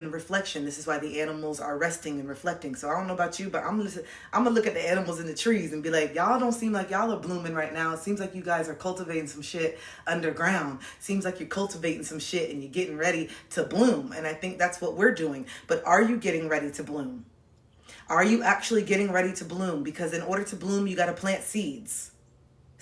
reflection. This is why the animals are resting and reflecting. So I don't know about you, but I'm gonna look at the animals in the trees and be like, y'all don't seem like y'all are blooming right now. It seems like you guys are cultivating some shit underground. Seems like you're cultivating some shit and you're getting ready to bloom. And I think that's what we're doing. But are you getting ready to bloom? Are you actually getting ready to bloom? Because in order to bloom, you got to plant seeds.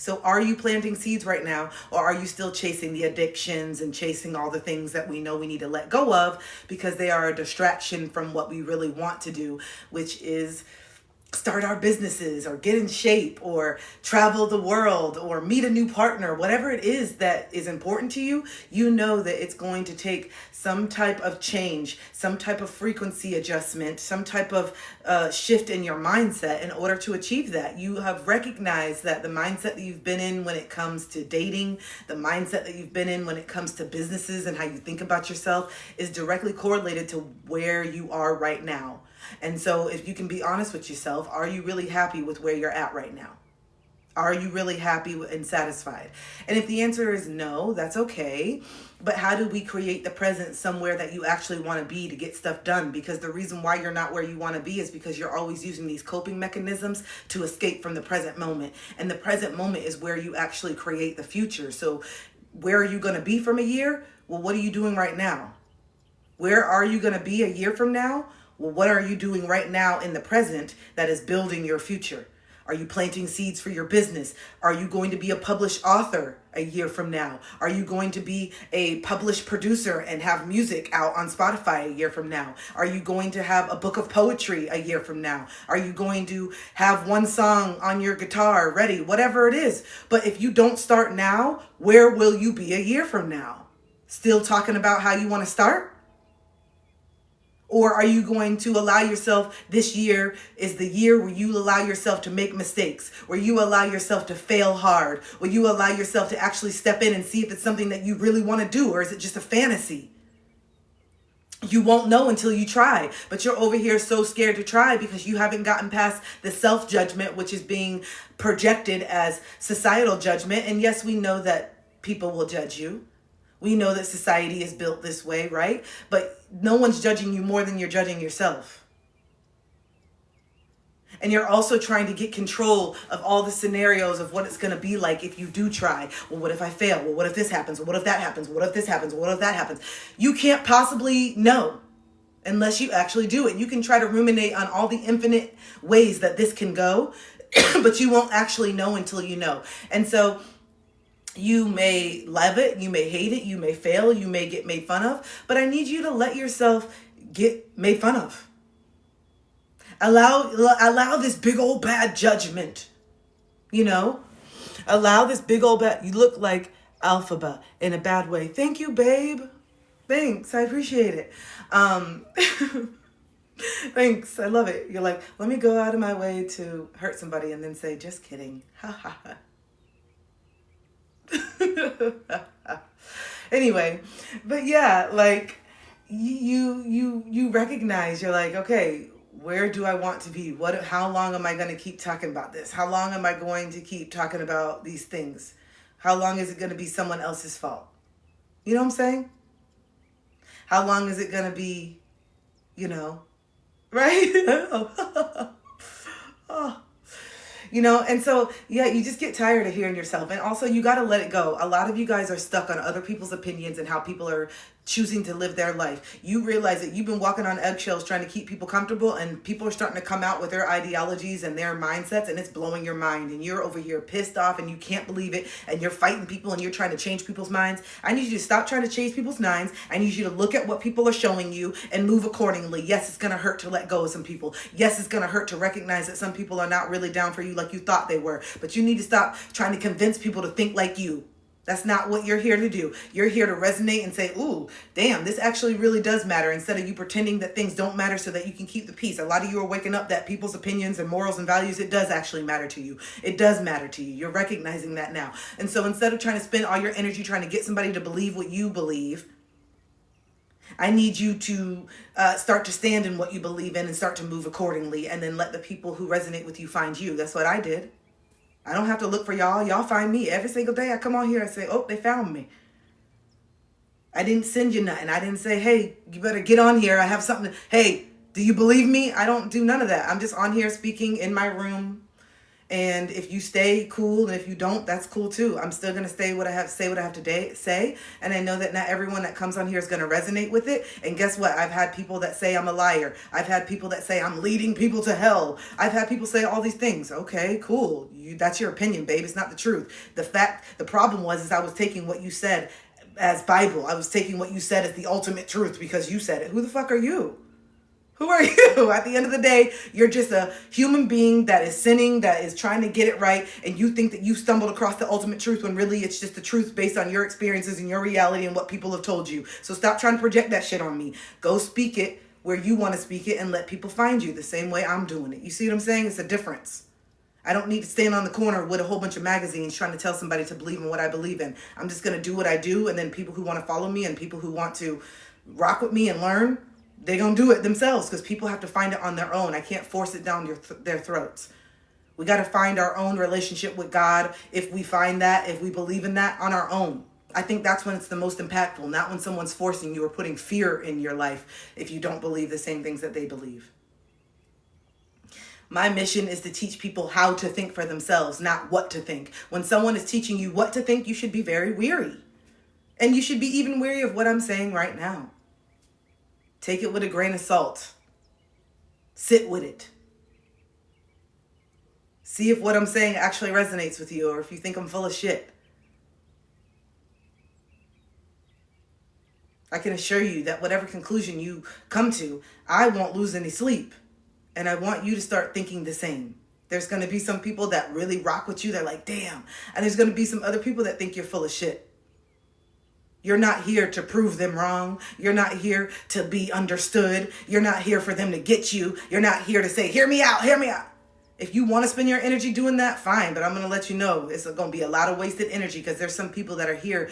So are you planting seeds right now, or are you still chasing the addictions and chasing all the things that we know we need to let go of because they are a distraction from what we really want to do, which is start our businesses or get in shape or travel the world or meet a new partner, whatever it is that is important to you, you know that it's going to take some type of change, some type of frequency adjustment, some type of shift in your mindset in order to achieve that. You have recognized that the mindset that you've been in when it comes to dating, the mindset that you've been in when it comes to businesses and how you think about yourself is directly correlated to where you are right now. And so if you can be honest with yourself, are you really happy with where you're at right now? Are you really happy and satisfied? And if the answer is no, that's okay. But how do we create the present somewhere that you actually want to be to get stuff done? Because the reason why you're not where you want to be is because you're always using these coping mechanisms to escape from the present moment. And the present moment is where you actually create the future. So where are you going to be from a year? Well, what are you doing right now? Where are you going to be a year from now? Well, what are you doing right now in the present that is building your future? Are you planting seeds for your business? Are you going to be a published author a year from now? Are you going to be a published producer and have music out on Spotify a year from now? Are you going to have a book of poetry a year from now? Are you going to have one song on your guitar ready? Whatever it is. But if you don't start now, where will you be a year from now? Still talking about how you want to start? Or are you going to allow yourself, this year is the year where you allow yourself to make mistakes, where you allow yourself to fail hard, where you allow yourself to actually step in and see if it's something that you really want to do, or is it just a fantasy? You won't know until you try, but you're over here so scared to try because you haven't gotten past the self-judgment, which is being projected as societal judgment. And yes, we know that people will judge you. We know that society is built this way, right? But no one's judging you more than you're judging yourself. And you're also trying to get control of all the scenarios of what it's going to be like if you do try. Well, what if I fail? Well, what if this happens? What if that happens? What if this happens? What if that happens? You can't possibly know unless you actually do it. You can try to ruminate on all the infinite ways that this can go, but you won't actually know until you know. And so you may love it, you may hate it, you may fail, you may get made fun of, but I need you to let yourself get made fun of. Allow this big old bad judgment, allow this big old bad, you look like Alphaba in a bad way. Thank you, babe. Thanks, I appreciate it. Thanks, I love it. You're like, let me go out of my way to hurt somebody and then say, just kidding. Ha ha ha. Anyway, but yeah, like you recognize, you're like, okay, where do I want to be? How long am I going to keep talking about this? How long am I going to keep talking about these things? How long is it going to be someone else's fault? You know what I'm saying? How long is it going to be, right? Oh. And so, yeah, you just get tired of hearing yourself. And also, you got to let it go. A lot of you guys are stuck on other people's opinions and how people are choosing to live their life. You realize that you've been walking on eggshells trying to keep people comfortable, and people are starting to come out with their ideologies and their mindsets, and it's blowing your mind. And you're over here pissed off, and you can't believe it, and you're fighting people, and you're trying to change people's minds. I need you to stop trying to change people's minds. I need you to look at what people are showing you and move accordingly. Yes, it's going to hurt to let go of some people. Yes, it's going to hurt to recognize that some people are not really down for you like you thought they were. But you need to stop trying to convince people to think like you. That's not what you're here to do. You're here to resonate and say, ooh, damn, this actually really does matter, instead of you pretending that things don't matter so that you can keep the peace. A lot of you are waking up that people's opinions and morals and values, it does actually matter to you. It does matter to you. You're recognizing that now. And so instead of trying to spend all your energy trying to get somebody to believe what you believe, I need you to start to stand in what you believe in and start to move accordingly, and then let the people who resonate with you find you. That's what I did. I don't have to look for y'all. Y'all find me every single day. I come on here and say, oh, they found me. I didn't send you nothing. I didn't say, hey, you better get on here. I have something. Hey, do you believe me? I don't do none of that. I'm just on here speaking in my room. And if you stay, cool. And if you don't, that's cool too. I'm still going to say what I have to say. And I know that not everyone that comes on here is going to resonate with it. And guess what? I've had people that say I'm a liar. I've had people that say I'm leading people to hell. I've had people say all these things. Okay, cool. That's your opinion, babe. It's not the truth. The problem was I was taking what you said as Bible. I was taking what you said as the ultimate truth because you said it. Who the fuck are you? Who are you? At the end of the day, you're just a human being that is sinning, that is trying to get it right, and you think that you stumbled across the ultimate truth when really it's just the truth based on your experiences and your reality and what people have told you. So stop trying to project that shit on me. Go speak it where you want to speak it and let people find you the same way I'm doing it. You see what I'm saying? It's a difference. I don't need to stand on the corner with a whole bunch of magazines trying to tell somebody to believe in what I believe in. I'm just going to do what I do, and then people who want to follow me and people who want to rock with me and learn, they're going to do it themselves because people have to find it on their own. I can't force it down their throats. We got to find our own relationship with God. If we find that, if we believe in that on our own, I think that's when it's the most impactful, not when someone's forcing you or putting fear in your life if you don't believe the same things that they believe. My mission is to teach people how to think for themselves, not what to think. When someone is teaching you what to think, you should be very weary. And you should be even weary of what I'm saying right now. Take it with a grain of salt. Sit with it. See if what I'm saying actually resonates with you or if you think I'm full of shit. I can assure you that whatever conclusion you come to, I won't lose any sleep. And I want you to start thinking the same. There's going to be some people that really rock with you. They're like, damn. And there's going to be some other people that think you're full of shit. You're not here to prove them wrong. You're not here to be understood. You're not here for them to get you. You're not here to say, hear me out, hear me out. If you want to spend your energy doing that, fine. But I'm going to let you know it's going to be a lot of wasted energy because there's some people that are here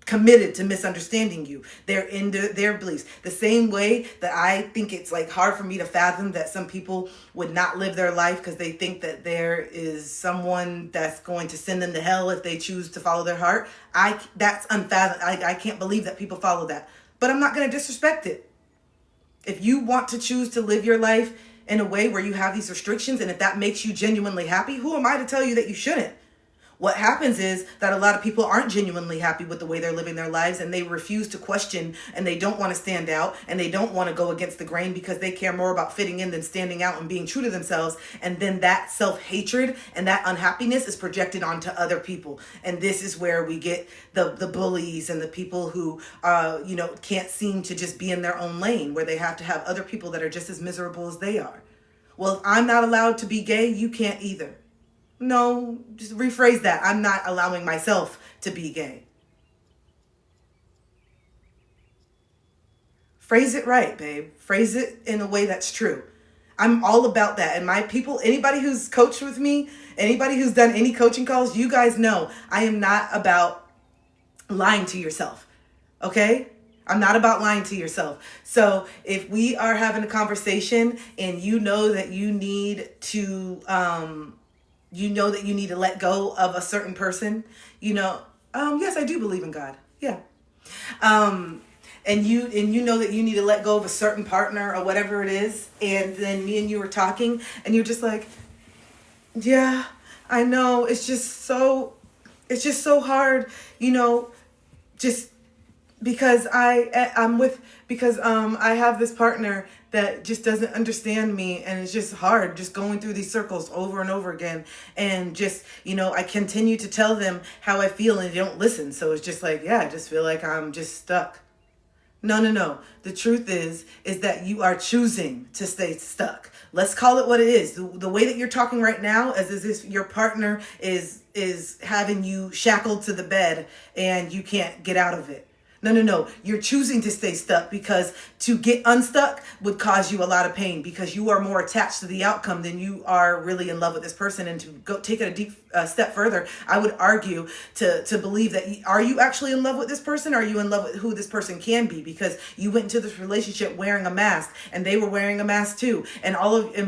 committed to misunderstanding you. They're into their beliefs. The same way that I think it's like hard for me to fathom that some people would not live their life because they think that there is someone that's going to send them to hell if they choose to follow their heart. That's unfathomable. I can't believe that people follow that. But I'm not going to disrespect it. If you want to choose to live your life in a way where you have these restrictions, and if that makes you genuinely happy, who am I to tell you that you shouldn't? What happens is that a lot of people aren't genuinely happy with the way they're living their lives, and they refuse to question, and they don't want to stand out, and they don't want to go against the grain because they care more about fitting in than standing out and being true to themselves. And then that self-hatred and that unhappiness is projected onto other people. And this is where we get the bullies and the people who can't seem to just be in their own lane, where they have to have other people that are just as miserable as they are. Well, if I'm not allowed to be gay, you can't either. No, just rephrase that. I'm not allowing myself to be gay. Phrase it right, babe. Phrase it in a way that's true. I'm all about that. And my people, anybody who's coached with me, anybody who's done any coaching calls, you guys know I am not about lying to yourself. Okay? I'm not about lying to yourself. So if we are having a conversation and you know that you need to let go of a certain person, yes, I do believe in God. Yeah. And you know that you need to let go of a certain partner or whatever it is. And then me and you were talking and you're just like, yeah, I know. It's just so hard, just because I have this partner that just doesn't understand me, and it's just hard just going through these circles over and over again. And just, I continue to tell them how I feel and they don't listen. So it's just like, yeah, I just feel like I'm just stuck. No. The truth is that you are choosing to stay stuck. Let's call it what it is. The way that you're talking right now is as if your partner is having you shackled to the bed and you can't get out of it. No. You're choosing to stay stuck because to get unstuck would cause you a lot of pain because you are more attached to the outcome than you are really in love with this person. And to go take it a deep step further, I would argue to believe that are you actually in love with this person? Or are you in love with who this person can be? Because you went into this relationship wearing a mask and they were wearing a mask too. And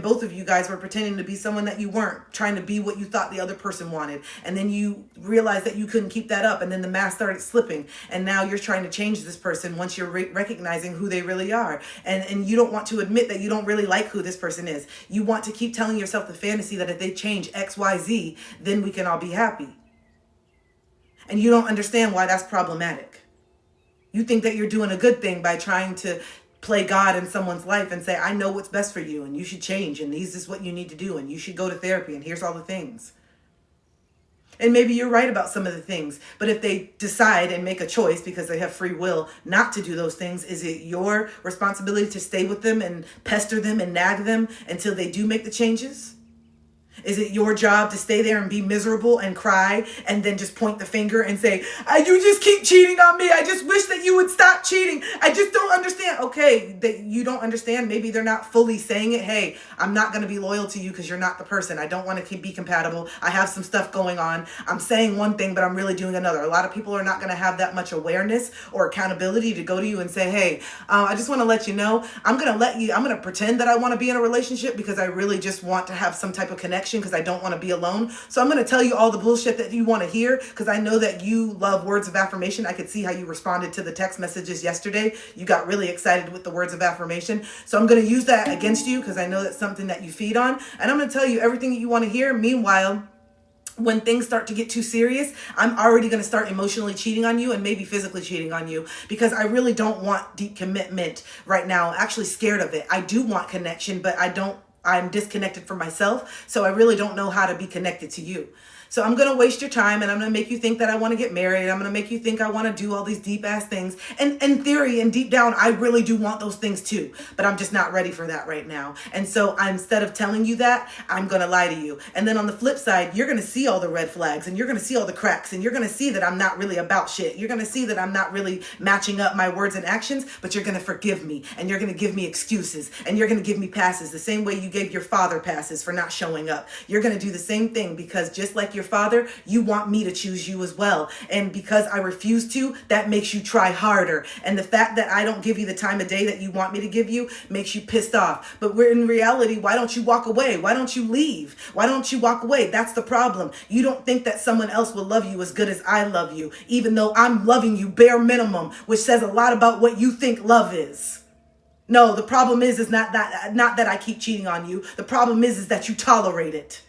both of you guys were pretending to be someone that you weren't, trying to be what you thought the other person wanted. And then you realized that you couldn't keep that up. And then the mask started slipping. And now you're trying trying to change this person once you're recognizing who they really are. And you don't want to admit that you don't really like who this person is. You want to keep telling yourself the fantasy that if they change X, Y, Z, then we can all be happy. And you don't understand why that's problematic. You think that you're doing a good thing by trying to play God in someone's life and say, I know what's best for you and you should change and this is what you need to do and you should go to therapy and here's all the things. And maybe you're right about some of the things, but if they decide and make a choice because they have free will not to do those things, is it your responsibility to stay with them and pester them and nag them until they do make the changes? Is it your job to stay there and be miserable and cry and then just point the finger and say, you just keep cheating on me. I just wish that you would stop cheating. I just don't understand. Okay, that you don't understand. Maybe they're not fully saying it. Hey, I'm not going to be loyal to you because you're not the person. I don't want to be compatible. I have some stuff going on. I'm saying one thing, but I'm really doing another. A lot of people are not going to have that much awareness or accountability to go to you and say, hey, I just want to let you know, I'm going to pretend that I want to be in a relationship because I really just want to have some type of connection because I don't want to be alone. So I'm going to tell you all the bullshit that you want to hear because I know that you love words of affirmation. I could see how you responded to the text messages yesterday. You got really excited with the words of affirmation. So I'm going to use that against you because I know that's something that you feed on. And I'm going to tell you everything that you want to hear. Meanwhile, when things start to get too serious, I'm already going to start emotionally cheating on you and maybe physically cheating on you because I really don't want deep commitment right now. I'm actually scared of it. I do want connection, but I'm disconnected from myself, so I really don't know how to be connected to you. So I'm going to waste your time and I'm going to make you think that I want to get married. I'm going to make you think I want to do all these deep ass things. And in theory and deep down, I really do want those things too, but I'm just not ready for that right now. And so instead of telling you that, I'm going to lie to you. And then on the flip side, you're going to see all the red flags and you're going to see all the cracks and you're going to see that I'm not really about shit. You're going to see that I'm not really matching up my words and actions, but you're going to forgive me and you're going to give me excuses and you're going to give me passes the same way you gave your father passes for not showing up. You're going to do the same thing because just like your father, you want me to choose you as well. And because I refuse to, that makes you try harder. And the fact that I don't give you the time of day that you want me to give you makes you pissed off. But we're in reality, why don't you walk away? Why don't you leave? Why don't you walk away? That's the problem. You don't think that someone else will love you as good as I love you, even though I'm loving you bare minimum, which says a lot about what you think love is. No, the problem is not that I keep cheating on you. The problem is that you tolerate it.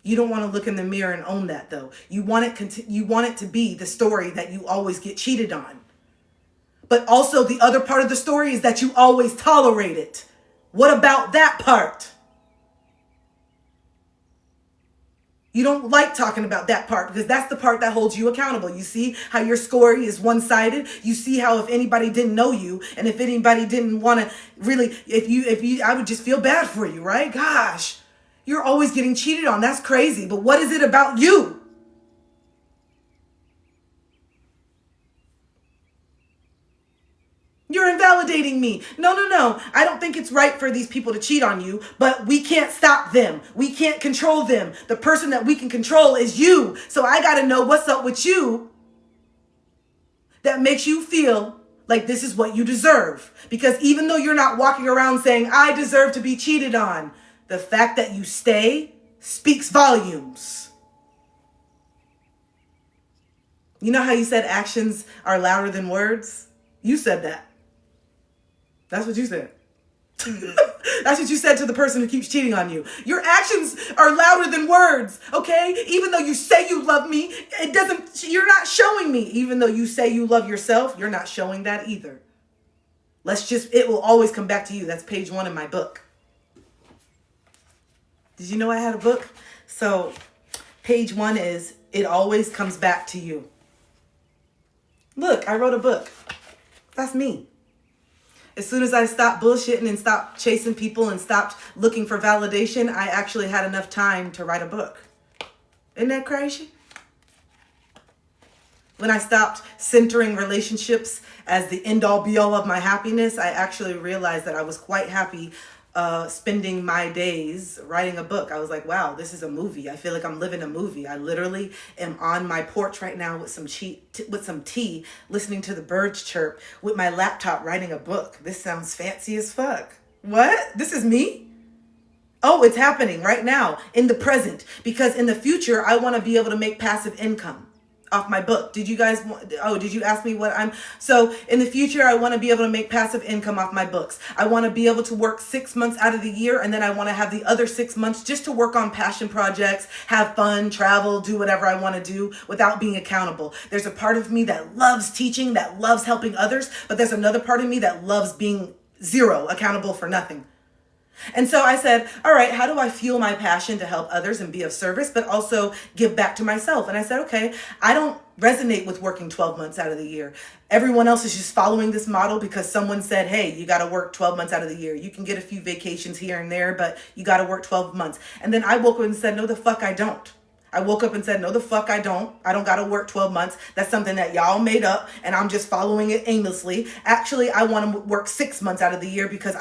You don't want to look in the mirror and own that though. You want it to be the story that you always get cheated on. But also the other part of the story is that you always tolerate it. What about that part? You don't like talking about that part because that's the part that holds you accountable. You see how your story is one-sided. You see how if anybody didn't know you and if anybody didn't want to really, I would just feel bad for you, right? Gosh. You're always getting cheated on. That's crazy. But what is it about you? You're invalidating me. No. I don't think it's right for these people to cheat on you, but we can't stop them. We can't control them. The person that we can control is you. So I got to know what's up with you that makes you feel like this is what you deserve. Because even though you're not walking around saying, I deserve to be cheated on, the fact that you stay speaks volumes. You know how you said actions are louder than words? You said that. That's what you said. That's what you said to the person who keeps cheating on you. Your actions are louder than words, okay? Even though you say you love me, you're not showing me. Even though you say you love yourself, you're not showing that either. It will always come back to you. That's page 1 in my book. Did you know I had a book? So page 1 is, it always comes back to you. Look, I wrote a book. That's me. As soon as I stopped bullshitting and stopped chasing people and stopped looking for validation, I actually had enough time to write a book. Isn't that crazy? When I stopped centering relationships as the end-all be-all of my happiness, I actually realized that I was quite happy spending my days writing a book. I was like, wow, this is a movie. I feel like I'm living a movie. I literally am on my porch right now with some tea, listening to the birds chirp, with my laptop writing a book. This sounds fancy as fuck. What? This is me? Oh, it's happening right now in the present, because in the future, I want to be able to make passive income off my book. Did you ask me what so in the future, I want to be able to make passive income off my books. I want to be able to work 6 months out of the year, and then I want to have the other 6 months just to work on passion projects, have fun, travel, do whatever I want to do without being accountable. There's a part of me that loves teaching, that loves helping others, but there's another part of me that loves being zero, accountable for nothing. And so I said, all right, how do I fuel my passion to help others and be of service, but also give back to myself? And I said, okay, I don't resonate with working 12 months out of the year. Everyone else is just following this model because someone said, hey, you got to work 12 months out of the year. You can get a few vacations here and there, but you got to work 12 months. And then I woke up and said, no, the fuck I don't. I woke up and said, no, the fuck I don't. I don't got to work 12 months. That's something that y'all made up and I'm just following it aimlessly. Actually, I want to work 6 months out of the year because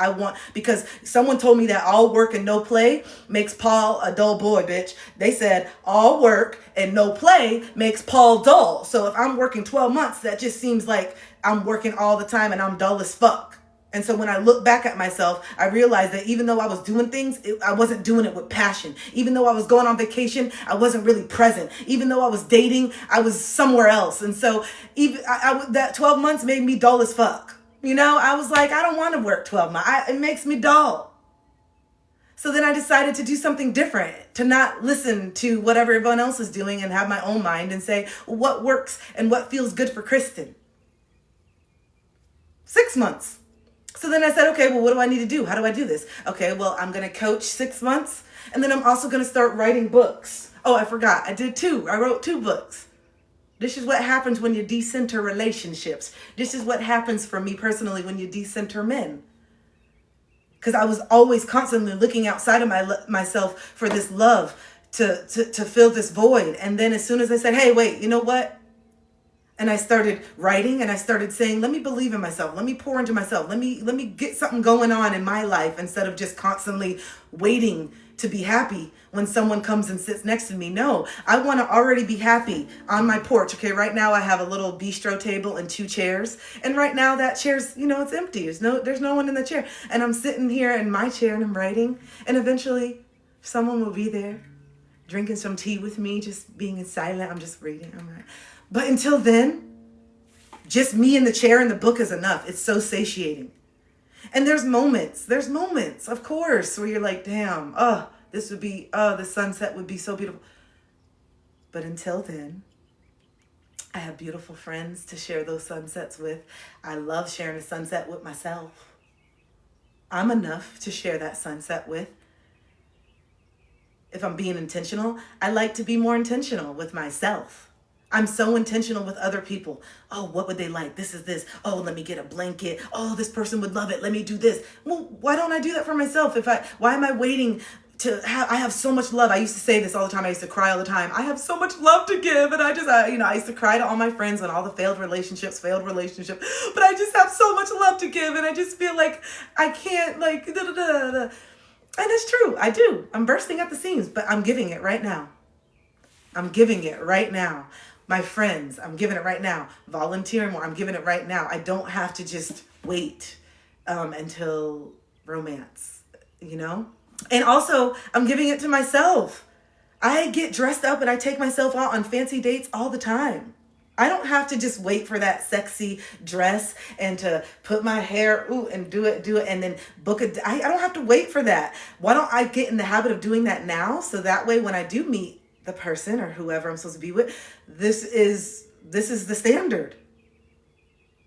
someone told me that all work and no play makes Paul a dull boy, bitch. They said all work and no play makes Paul dull. So if I'm working 12 months, that just seems like I'm working all the time and I'm dull as fuck. And so when I look back at myself, I realized that even though I was doing things, I wasn't doing it with passion. Even though I was going on vacation, I wasn't really present. Even though I was dating, I was somewhere else. And so that 12 months made me dull as fuck. You know, I was like, I don't want to work 12 months. It makes me dull. So then I decided to do something different, to not listen to what everyone else is doing and have my own mind and say, well, what works and what feels good for Kristen? 6 months. So then I said, okay, well, what do I need to do? How do I do this? Okay, well, I'm going to coach 6 months. And then I'm also going to start writing books. Oh, I forgot. I did 2. I wrote 2 books. This is what happens when you decenter relationships. This is what happens for me personally when you decenter men. Because I was always constantly looking outside of myself for this love to fill this void. And then as soon as I said, hey, wait, you know what? And I started writing and I started saying, let me believe in myself. Let me pour into myself. Let me get something going on in my life instead of just constantly waiting to be happy when someone comes and sits next to me. No, I want to already be happy on my porch. Okay, right now I have a little bistro table and 2 chairs. And right now that chair's, it's empty. There's no one in the chair. And I'm sitting here in my chair and I'm writing. And eventually someone will be there drinking some tea with me, just being silent. I'm just reading. I'm right. But until then, just me in the chair and the book is enough. It's so satiating. And there's moments, of course, where you're like, damn, the sunset would be so beautiful. But until then, I have beautiful friends to share those sunsets with. I love sharing a sunset with myself. I'm enough to share that sunset with. If I'm being intentional, I like to be more intentional with myself. I'm so intentional with other people. Oh, what would they like? This is this. Oh, let me get a blanket. Oh, this person would love it. Let me do this. Well, why don't I do that for myself? Why am I waiting I have so much love. I used to say this all the time. I used to cry all the time. I have so much love to give. And I used to cry to all my friends on all the failed relationships. But I just have so much love to give. And I just feel like I can't And it's true. I do. I'm bursting at the seams, but I'm giving it right now. I'm giving it right now. My friends, I'm giving it right now. Volunteering more, I'm giving it right now. I don't have to just wait until romance, And also, I'm giving it to myself. I get dressed up and I take myself out on fancy dates all the time. I don't have to just wait for that sexy dress and to put my hair, and do it, and then book I don't have to wait for that. Why don't I get in the habit of doing that now? So that way when I do meet the person or whoever I'm supposed to be with, this is the standard.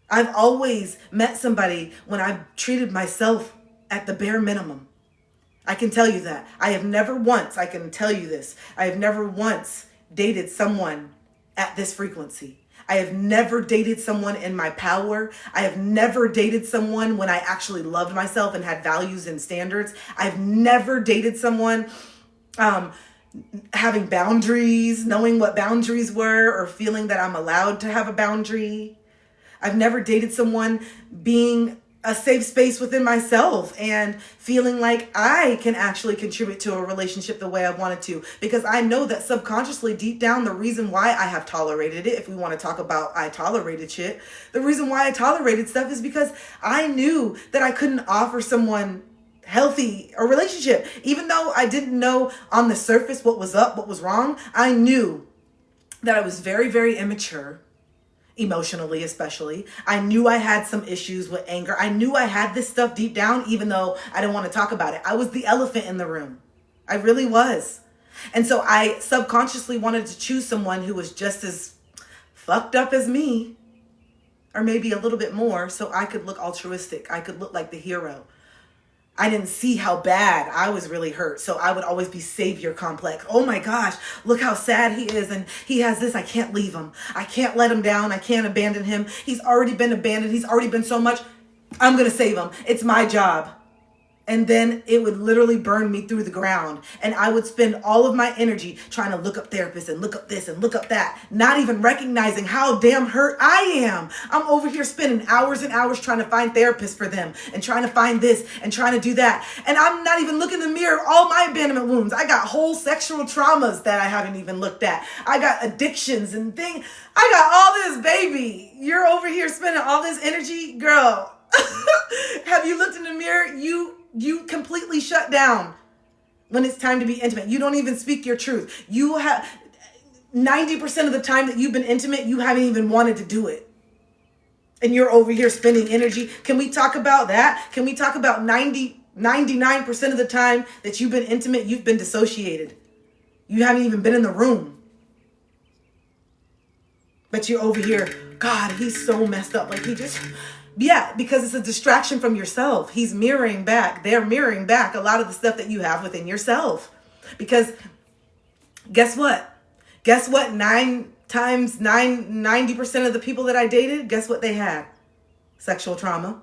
I've always met somebody when I've treated myself at the bare minimum. I can tell you that. I can tell you this. I have never once dated someone at this frequency. I have never dated someone in my power. I have never dated someone when I actually loved myself and had values and standards. I've never dated someone having boundaries, knowing what boundaries were, or feeling that I'm allowed to have a boundary. I've never dated someone being a safe space within myself and feeling like I can actually contribute to a relationship the way I wanted to. Because I know that subconsciously, deep down, the reason why I have tolerated it, if we want to talk about I tolerated shit, the reason why I tolerated stuff is because I knew that I couldn't offer someone healthy a relationship. Even though I didn't know on the surface what was up, what was wrong, I knew that I was very, very immature, emotionally especially. I knew I had some issues with anger. I knew I had this stuff deep down, even though I didn't want to talk about it. I was the elephant in the room. I really was. And so I subconsciously wanted to choose someone who was just as fucked up as me, or maybe a little bit more, so I could look altruistic. I could look like the hero. I didn't see how bad I was really hurt. So I would always be savior complex. Oh my gosh, look how sad he is. And he has this. I can't leave him. I can't let him down. I can't abandon him. He's already been abandoned. He's already been so much. I'm going to save him. It's my job. And then it would literally burn me through the ground. And I would spend all of my energy trying to look up therapists and look up this and look up that, not even recognizing how damn hurt I am. I'm over here spending hours and hours trying to find therapists for them and trying to find this and trying to do that. And I'm not even looking in the mirror of all my abandonment wounds. I got whole sexual traumas that I haven't even looked at. I got addictions and things. I got all this, baby. You're over here spending all this energy, girl. Have you looked in the mirror? You completely shut down when it's time to be intimate. You don't even speak your truth. You have 90% of the time that you've been intimate, you haven't even wanted to do it. And you're over here spending energy. Can we talk about that? Can we talk about 99% of the time that you've been intimate, you've been dissociated. You haven't even been in the room. But you're over here, God, he's so messed up. Like yeah, because it's a distraction from yourself. He's mirroring back. They're mirroring back a lot of the stuff that you have within yourself. Because guess what? Guess what? 90% of the people that I dated, guess what they had? Sexual trauma.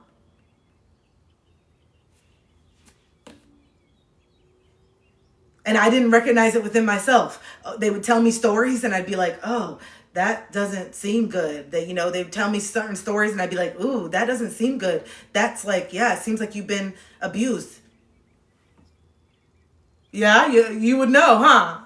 And I didn't recognize it within myself. They would tell me stories and I'd be like, oh, that doesn't seem good. That, they'd tell me certain stories and I'd be like, ooh, that doesn't seem good. That's like, yeah, it seems like you've been abused. Yeah, you would know, huh?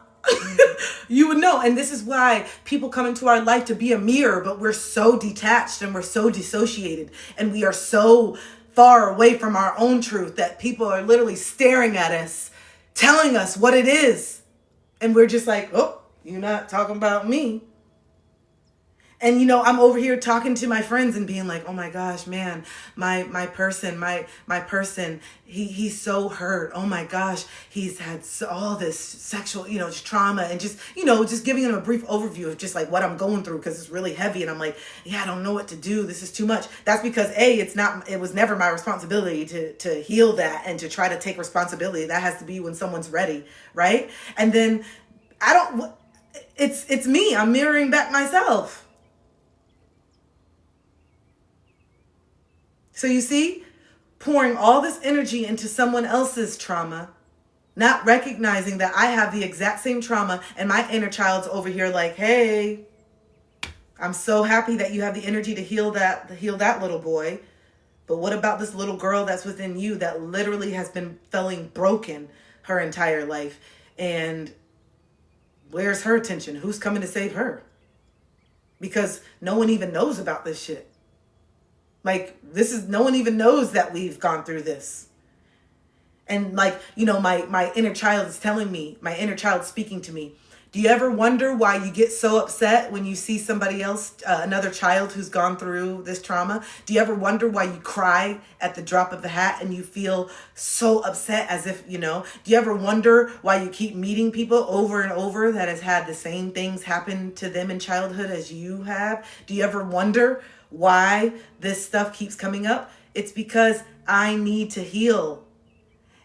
You would know. And this is why people come into our life to be a mirror, but we're so detached and we're so dissociated and we are so far away from our own truth that people are literally staring at us, telling us what it is. And we're just like, oh, you're not talking about me. And, I'm over here talking to my friends and being like, oh my gosh, man, my person, he's so hurt. Oh my gosh, he's had all this sexual, trauma and just giving them a brief overview of just like what I'm going through because it's really heavy. And I'm like, yeah, I don't know what to do. This is too much. That's because it was never my responsibility to heal that and to try to take responsibility. That has to be when someone's ready. Right. And then it's me. I'm mirroring back myself. So you see, pouring all this energy into someone else's trauma, not recognizing that I have the exact same trauma and my inner child's over here like, hey, I'm so happy that you have the energy to heal that little boy. But what about this little girl that's within you that literally has been feeling broken her entire life? And where's her attention? Who's coming to save her? Because no one even knows about this shit. Like, no one even knows that we've gone through this. And like, my inner child is telling me, my inner child speaking to me, do you ever wonder why you get so upset when you see somebody else, another child who's gone through this trauma? Do you ever wonder why you cry at the drop of a hat and you feel so upset as if, do you ever wonder why you keep meeting people over and over that has had the same things happen to them in childhood as you have? Do you ever wonder why this stuff keeps coming up? It's because I need to heal.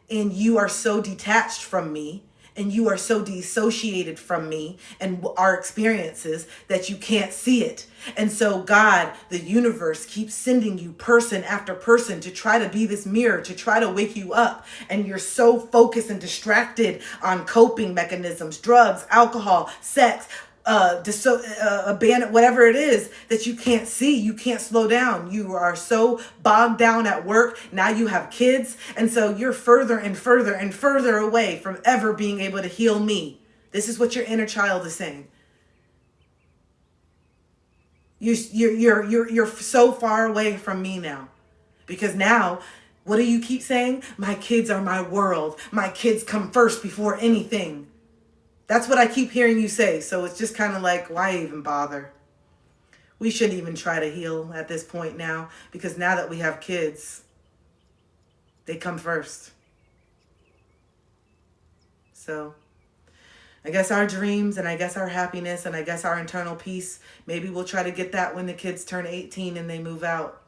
And you are so detached from me and you are so dissociated from me and our experiences that you can't see it. And so God, the universe, keeps sending you person after person to try to be this mirror, to try to wake you up. And you're so focused and distracted on coping mechanisms, drugs, alcohol, sex, abandon, whatever it is that you can't see, you can't slow down. You are so bogged down at work. Now you have kids. And so you're further and further and further away from ever being able to heal me. This is what your inner child is saying. You're so far away from me now because now What do you keep saying? My kids are my world. My kids come first before anything. That's what I keep hearing you say. So it's just kind of like, why even bother? We shouldn't even try to heal at this point now, because now that we have kids, they come first. So I guess our dreams and I guess our happiness and I guess our internal peace, maybe we'll try to get that when the kids turn 18 and they move out.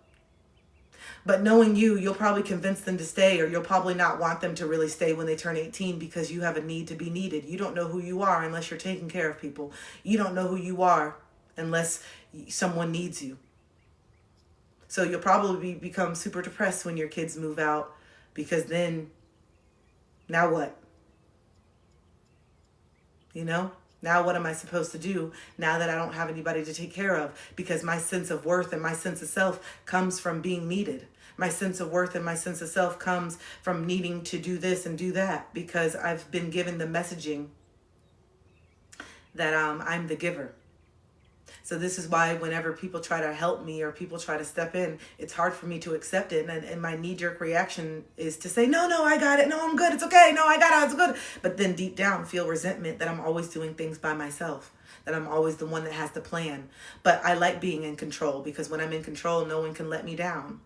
But knowing you, you'll probably convince them to stay, or you'll probably not want them to really stay when they turn 18 because you have a need to be needed. You don't know who you are unless you're taking care of people. You don't know who you are unless someone needs you. So you'll probably become super depressed when your kids move out, because then, now what? You know? Now what am I supposed to do now that I don't have anybody to take care of? Because my sense of worth and my sense of self comes from being needed. My sense of worth and my sense of self comes from needing to do this and do that, because I've been given the messaging that I'm the giver. So this is why whenever people try to help me or people try to step in, it's hard for me to accept it. And my knee-jerk reaction is to say, no, I got it. No, I'm good. It's okay. No, I got it. It's good. But then deep down feel resentment that I'm always doing things by myself, that I'm always the one that has the plan. But I like being in control, because when I'm in control, no one can let me down.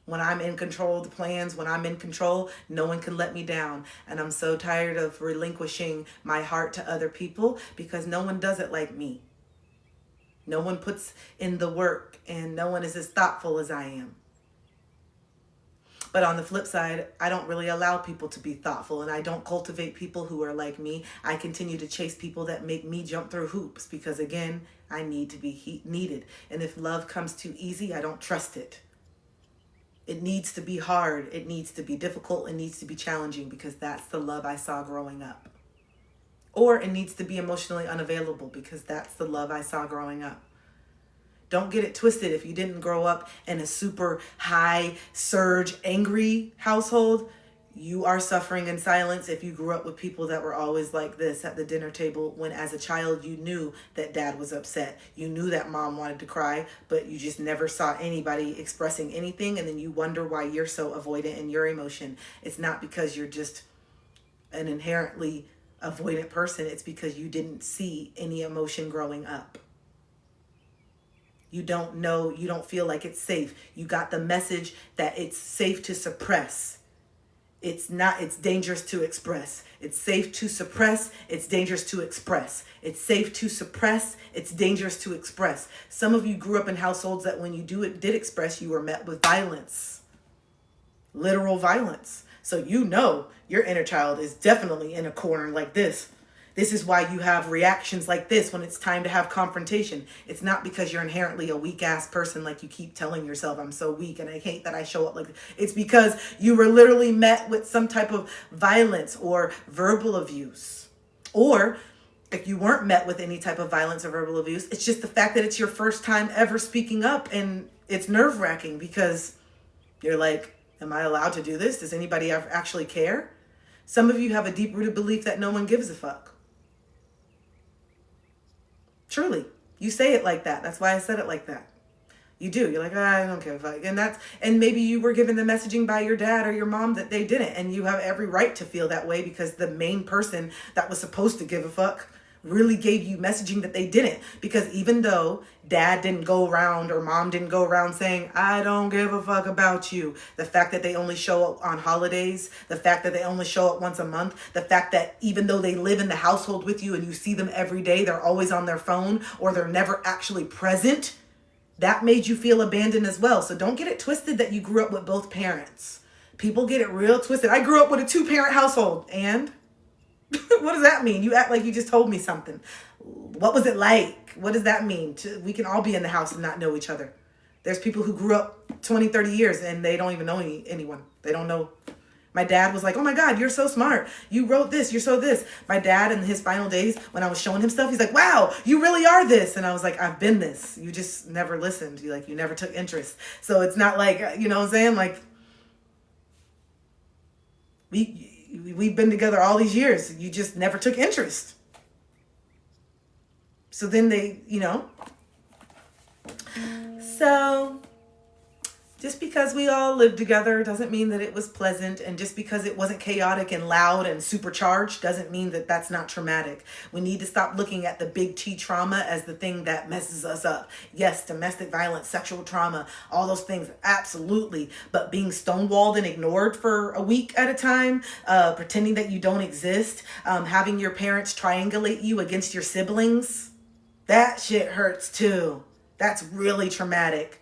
When I'm in control of the plans, when I'm in control, no one can let me down. And I'm so tired of relinquishing my heart to other people, because no one does it like me. No one puts in the work, and no one is as thoughtful as I am. But on the flip side, I don't really allow people to be thoughtful, and I don't cultivate people who are like me. I continue to chase people that make me jump through hoops, because again, I need to be needed. And if love comes too easy, I don't trust it. It needs to be hard. It needs to be difficult. It needs to be challenging, because that's the love I saw growing up. Or it needs to be emotionally unavailable, because that's the love I saw growing up. Don't get it twisted. If you didn't grow up in a super high surge angry household, you are suffering in silence if you grew up with people that were always like this at the dinner table, when as a child you knew that dad was upset. You knew that mom wanted to cry, but you just never saw anybody expressing anything, and then you wonder why you're so avoidant in your emotion. It's not because you're just an inherently avoidant person. It's because you didn't see any emotion growing up. You don't know, you don't feel like it's safe. You got the message that it's safe to suppress. It's not, it's dangerous to express. It's safe to suppress. It's dangerous to express. It's safe to suppress. It's dangerous to express. Some of you grew up in households that when you did express, you were met with violence. Literal violence. So you know your inner child is definitely in a corner like this. This is why you have reactions like this when it's time to have confrontation. It's not because you're inherently a weak ass person, like you keep telling yourself, I'm so weak and I hate that I show up like this. It's because you were literally met with some type of violence or verbal abuse. Or if you weren't met with any type of violence or verbal abuse, it's just the fact that it's your first time ever speaking up, and it's nerve-wracking because you're like, am I allowed to do this? Does anybody ever actually care? Some of you have a deep-rooted belief that no one gives a fuck. Truly, you say it like that. That's why I said it like that. You do. You're like, I don't give a fuck. And maybe you were given the messaging by your dad or your mom that they didn't. And you have every right to feel that way, because the main person that was supposed to give a fuck really gave you messaging that they didn't. Because even though dad didn't go around or mom didn't go around saying, I don't give a fuck about you, the fact that they only show up on holidays, the fact that they only show up once a month, the fact that even though they live in the household with you and you see them every day, they're always on their phone or they're never actually present, that made you feel abandoned as well. So don't get it twisted that you grew up with both parents. People get it real twisted. I grew up with a 2-parent household, and what does that mean? You act like you just told me something. What was it like? What does that mean? We can all be in the house and not know each other. There's people who grew up 20, 30 years and they don't even know anyone. They don't know. My dad was like, oh my God, you're so smart. You wrote this. You're so this. My dad in his final days, when I was showing him stuff, he's like, wow, you really are this. And I was like, I've been this. You just never listened. You never took interest. So it's not like, you know what I'm saying? Like, we've been together all these years. You just never took interest. So then they, So Just because we all lived together doesn't mean that it was pleasant. And just because it wasn't chaotic and loud and supercharged doesn't mean that that's not traumatic. We need to stop looking at the big T trauma as the thing that messes us up. Yes, domestic violence, sexual trauma, all those things, absolutely. But being stonewalled and ignored for a week at a time, pretending that you don't exist, having your parents triangulate you against your siblings, that shit hurts too. That's really traumatic.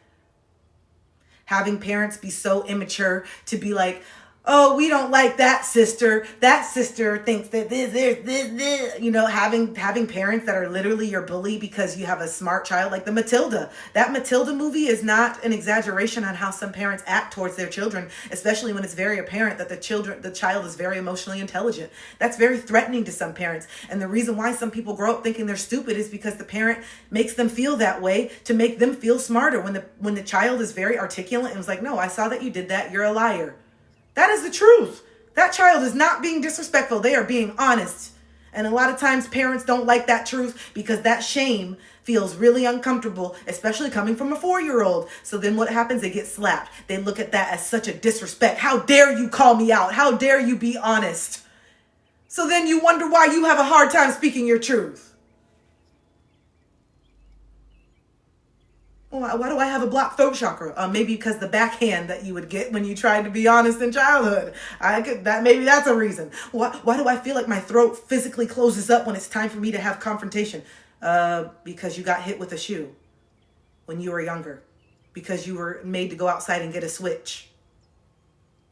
Having parents be so immature to be like, oh, we don't like that sister. That sister thinks that this. You know, having parents that are literally your bully because you have a smart child, like the Matilda. That Matilda movie is not an exaggeration on how some parents act towards their children, especially when it's very apparent that the child is very emotionally intelligent. That's very threatening to some parents. And the reason why some people grow up thinking they're stupid is because the parent makes them feel that way to make them feel smarter. When the child is very articulate and was like, no, I saw that you did that. You're a liar. That is the truth. That child is not being disrespectful. They are being honest. And a lot of times parents don't like that truth because that shame feels really uncomfortable, especially coming from a 4-year-old. So then what happens? They get slapped. They look at that as such a disrespect. How dare you call me out? How dare you be honest? So then you wonder why you have a hard time speaking your truth. Why do I have a blocked throat chakra? Maybe because the backhand that you would get when you tried to be honest in childhood. Maybe that's a reason. Why do I feel like my throat physically closes up when it's time for me to have confrontation? Because you got hit with a shoe when you were younger. Because you were made to go outside and get a switch.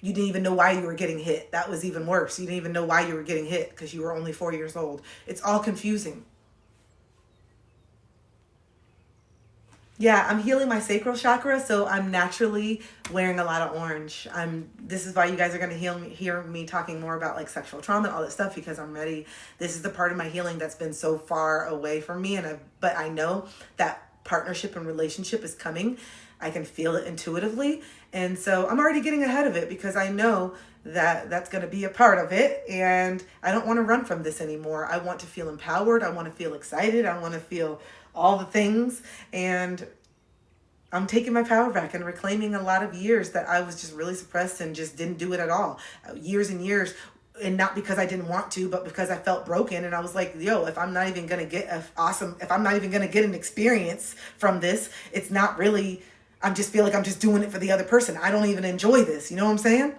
You didn't even know why you were getting hit. That was even worse. You didn't even know why you were getting hit because you were only 4 years old. It's all confusing. Yeah, I'm healing my sacral chakra, so I'm naturally wearing a lot of orange. This is why you guys are going to hear me talking more about like sexual trauma and all that stuff, because I'm ready. This is the part of my healing that's been so far away from me, but I know that partnership and relationship is coming. I can feel it intuitively, and so I'm already getting ahead of it because I know that that's going to be a part of it, and I don't want to run from this anymore. I want to feel empowered. I want to feel excited. I want to feel all the things, and I'm taking my power back and reclaiming a lot of years that I was just really suppressed and just didn't do it at all. Years and years, and not because I didn't want to, but because I felt broken. And I was like, yo, if I'm not even going to get if I'm not even going to get an experience from this, it's not really, I just feel like I'm just doing it for the other person. I don't even enjoy this. You know what I'm saying?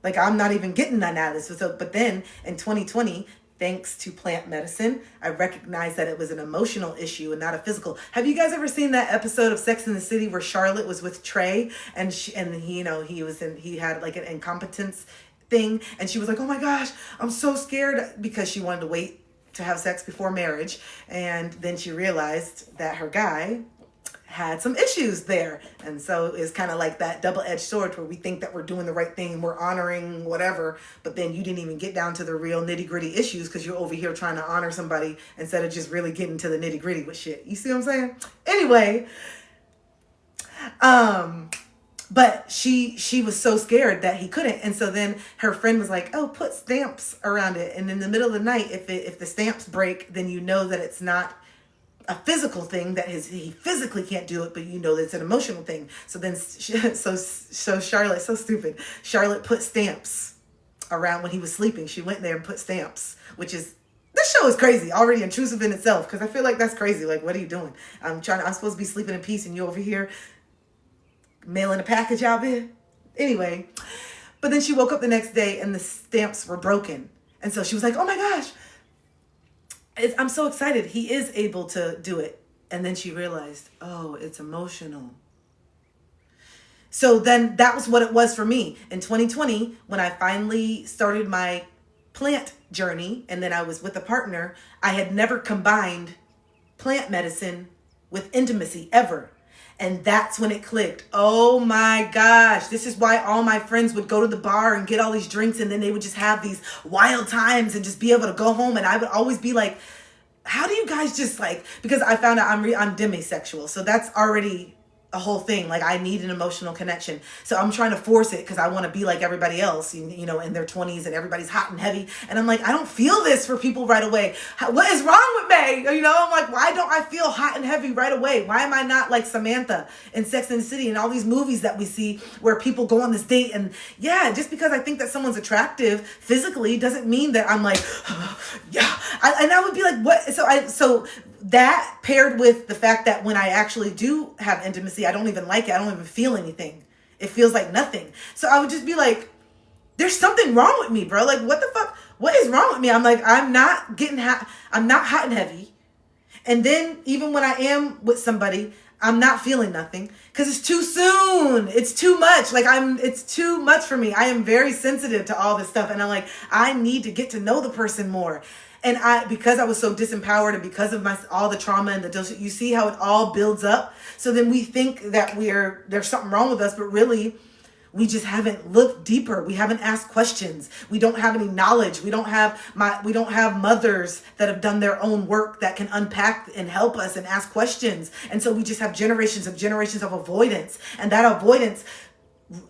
Like, I'm not even getting none out of this. But then in 2020, thanks to plant medicine, I recognized that it was an emotional issue and not a physical. Have you guys ever seen that episode of Sex and the City where Charlotte was with Trey and he had like an incompetence thing, and she was like, oh my gosh, I'm so scared, because she wanted to wait to have sex before marriage, and then she realized that her guy had some issues there. And so it's kind of like that double-edged sword where we think that we're doing the right thing, we're honoring whatever, but then you didn't even get down to the real nitty-gritty issues because you're over here trying to honor somebody instead of just really getting to the nitty-gritty with shit. You see what I'm saying? Anyway, but she was so scared that he couldn't. And so then her friend was like, oh, put stamps around it. And in the middle of the night, if the stamps break, then you know that it's not a physical thing, that he physically can't do it, but you know that it's an emotional thing. So then, so Charlotte, so stupid. Charlotte put stamps around when he was sleeping. She went there and put stamps, which is, this show is crazy, already intrusive in itself, because I feel like that's crazy. Like, what are you doing? I'm supposed to be sleeping in peace and you over here mailing a package out here. Anyway, but then she woke up the next day and the stamps were broken. And so she was like, oh my gosh, I'm so excited. He is able to do it. And then she realized, oh, it's emotional. So then that was what it was for me. In 2020, when I finally started my plant journey, and then I was with a partner, I had never combined plant medicine with intimacy ever. And that's when it clicked. Oh my gosh. This is why all my friends would go to the bar and get all these drinks, and then they would just have these wild times and just be able to go home. And I would always be like, how do you guys just like, because I found out I'm demisexual. So that's already a whole thing. Like, I need an emotional connection. So I'm trying to force it because I want to be like everybody else, you know, in their 20s, and everybody's hot and heavy. And I'm like, I don't feel this for people right away. What is wrong with me? You know, I'm like, why don't I feel hot and heavy right away? Why am I not like Samantha in Sex and the City and all these movies that we see where people go on this date? And yeah, just because I think that someone's attractive physically doesn't mean that I'm like, yeah. And I would be like, what? So that paired with the fact that when I actually do have intimacy, I don't even like it. I don't even feel anything. It feels like nothing. So I would just be like, there's something wrong with me, bro. Like, what the fuck? What is wrong with me? I'm like, I'm not getting hot. I'm not hot and heavy. And then even when I am with somebody, I'm not feeling nothing because it's too soon. It's too much. Like it's too much for me. I am very sensitive to all this stuff. And I'm like, I need to get to know the person more. And because I was so disempowered and because of all the trauma and you see how it all builds up. So then we think that there's something wrong with us, but really we just haven't looked deeper. We haven't asked questions. We don't have any knowledge. We don't have mothers that have done their own work that can unpack and help us and ask questions. And so we just have generations of avoidance. And that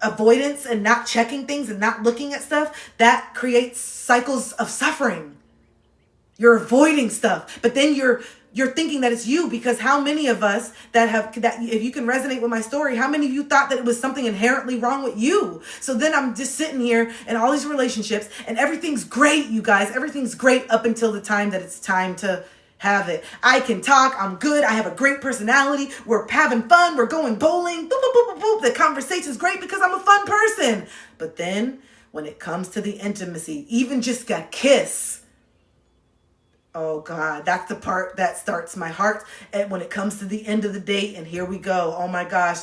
avoidance and not checking things and not looking at stuff, that creates cycles of suffering. You're avoiding stuff, but then you're thinking that it's you, because how many of us that if you can resonate with my story, how many of you thought that it was something inherently wrong with you? So then I'm just sitting here in all these relationships and everything's great, you guys. Everything's great up until the time that it's time to have it. I can talk. I'm good. I have a great personality. We're having fun. We're going bowling. Boop, boop, boop, boop, boop. The conversation's great because I'm a fun person. But then when it comes to the intimacy, even just a kiss, oh God, that's the part that starts my heart. And when it comes to the end of the date and here we go, oh my gosh,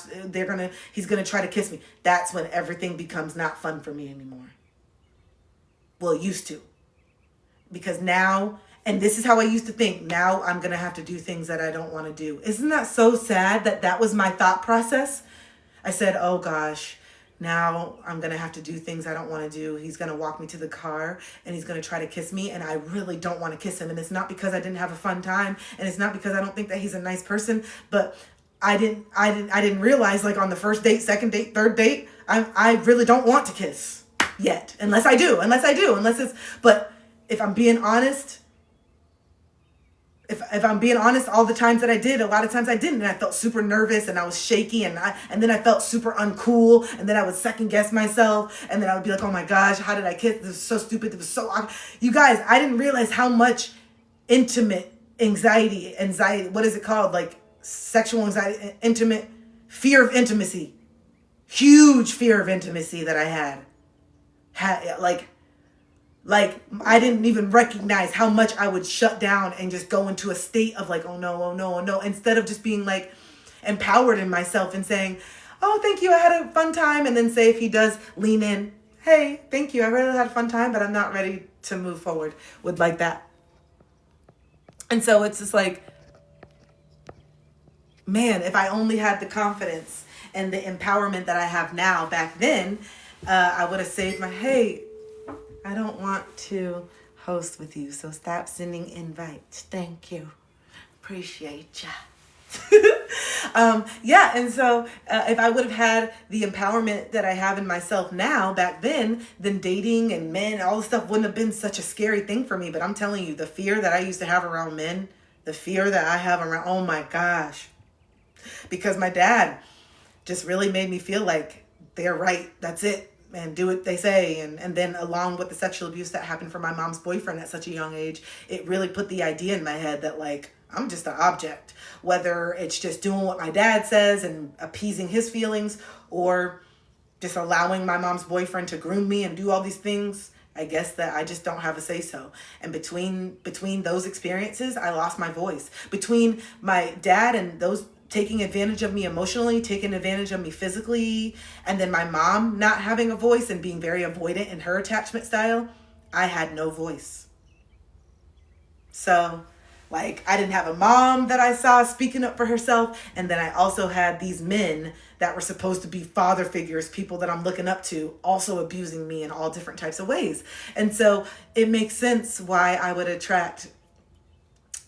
he's going to try to kiss me. That's when everything becomes not fun for me anymore. Well, it used to. Because now, and this is how I used to think, now I'm going to have to do things that I don't want to do. Isn't that so sad that was my thought process? I said, oh gosh, now I'm going to have to do things I don't want to do. He's going to walk me to the car and he's going to try to kiss me. And I really don't want to kiss him. And it's not because I didn't have a fun time. And it's not because I don't think that he's a nice person. But I didn't realize, like, on the first date, second date, third date, I really don't want to kiss yet. Unless but if I'm being honest, if I'm being honest, all the times that I did, a lot of times I didn't. And I felt super nervous and I was shaky and then I felt super uncool. And then I would second guess myself. And then I would be like, oh my gosh, how did I kiss? This was so stupid. It was so awkward. You guys, I didn't realize how much intimate anxiety, what is it called? Like sexual anxiety, intimate fear of intimacy, huge fear of intimacy that I had like I didn't even recognize how much I would shut down and just go into a state of like, oh no, oh no, oh no, instead of just being like empowered in myself and saying, oh, thank you, I had a fun time. And then say, if he does lean in, hey, thank you, I really had a fun time, but I'm not ready to move forward with like that. And so it's just like, man, if I only had the confidence and the empowerment that I have now back then, I would have saved hey, I don't want to host with you, so stop sending invites. Thank you. Appreciate ya. Yeah, and so if I would have had the empowerment that I have in myself now back then dating and men, all this stuff wouldn't have been such a scary thing for me. But I'm telling you, the fear that I used to have around men, the fear that I have around, oh my gosh. Because my dad just really made me feel like they're right. That's it. And do what they say. And then along with the sexual abuse that happened from my mom's boyfriend at such a young age, it really put the idea in my head that like, I'm just an object, whether it's just doing what my dad says and appeasing his feelings, or just allowing my mom's boyfriend to groom me and do all these things. I guess that I just don't have a say so. And between those experiences, I lost my voice. Between my dad and those taking advantage of me emotionally, taking advantage of me physically, and then my mom not having a voice and being very avoidant in her attachment style, I had no voice. So, like, I didn't have a mom that I saw speaking up for herself, and then I also had these men that were supposed to be father figures, people that I'm looking up to, also abusing me in all different types of ways. And so it makes sense why I would attract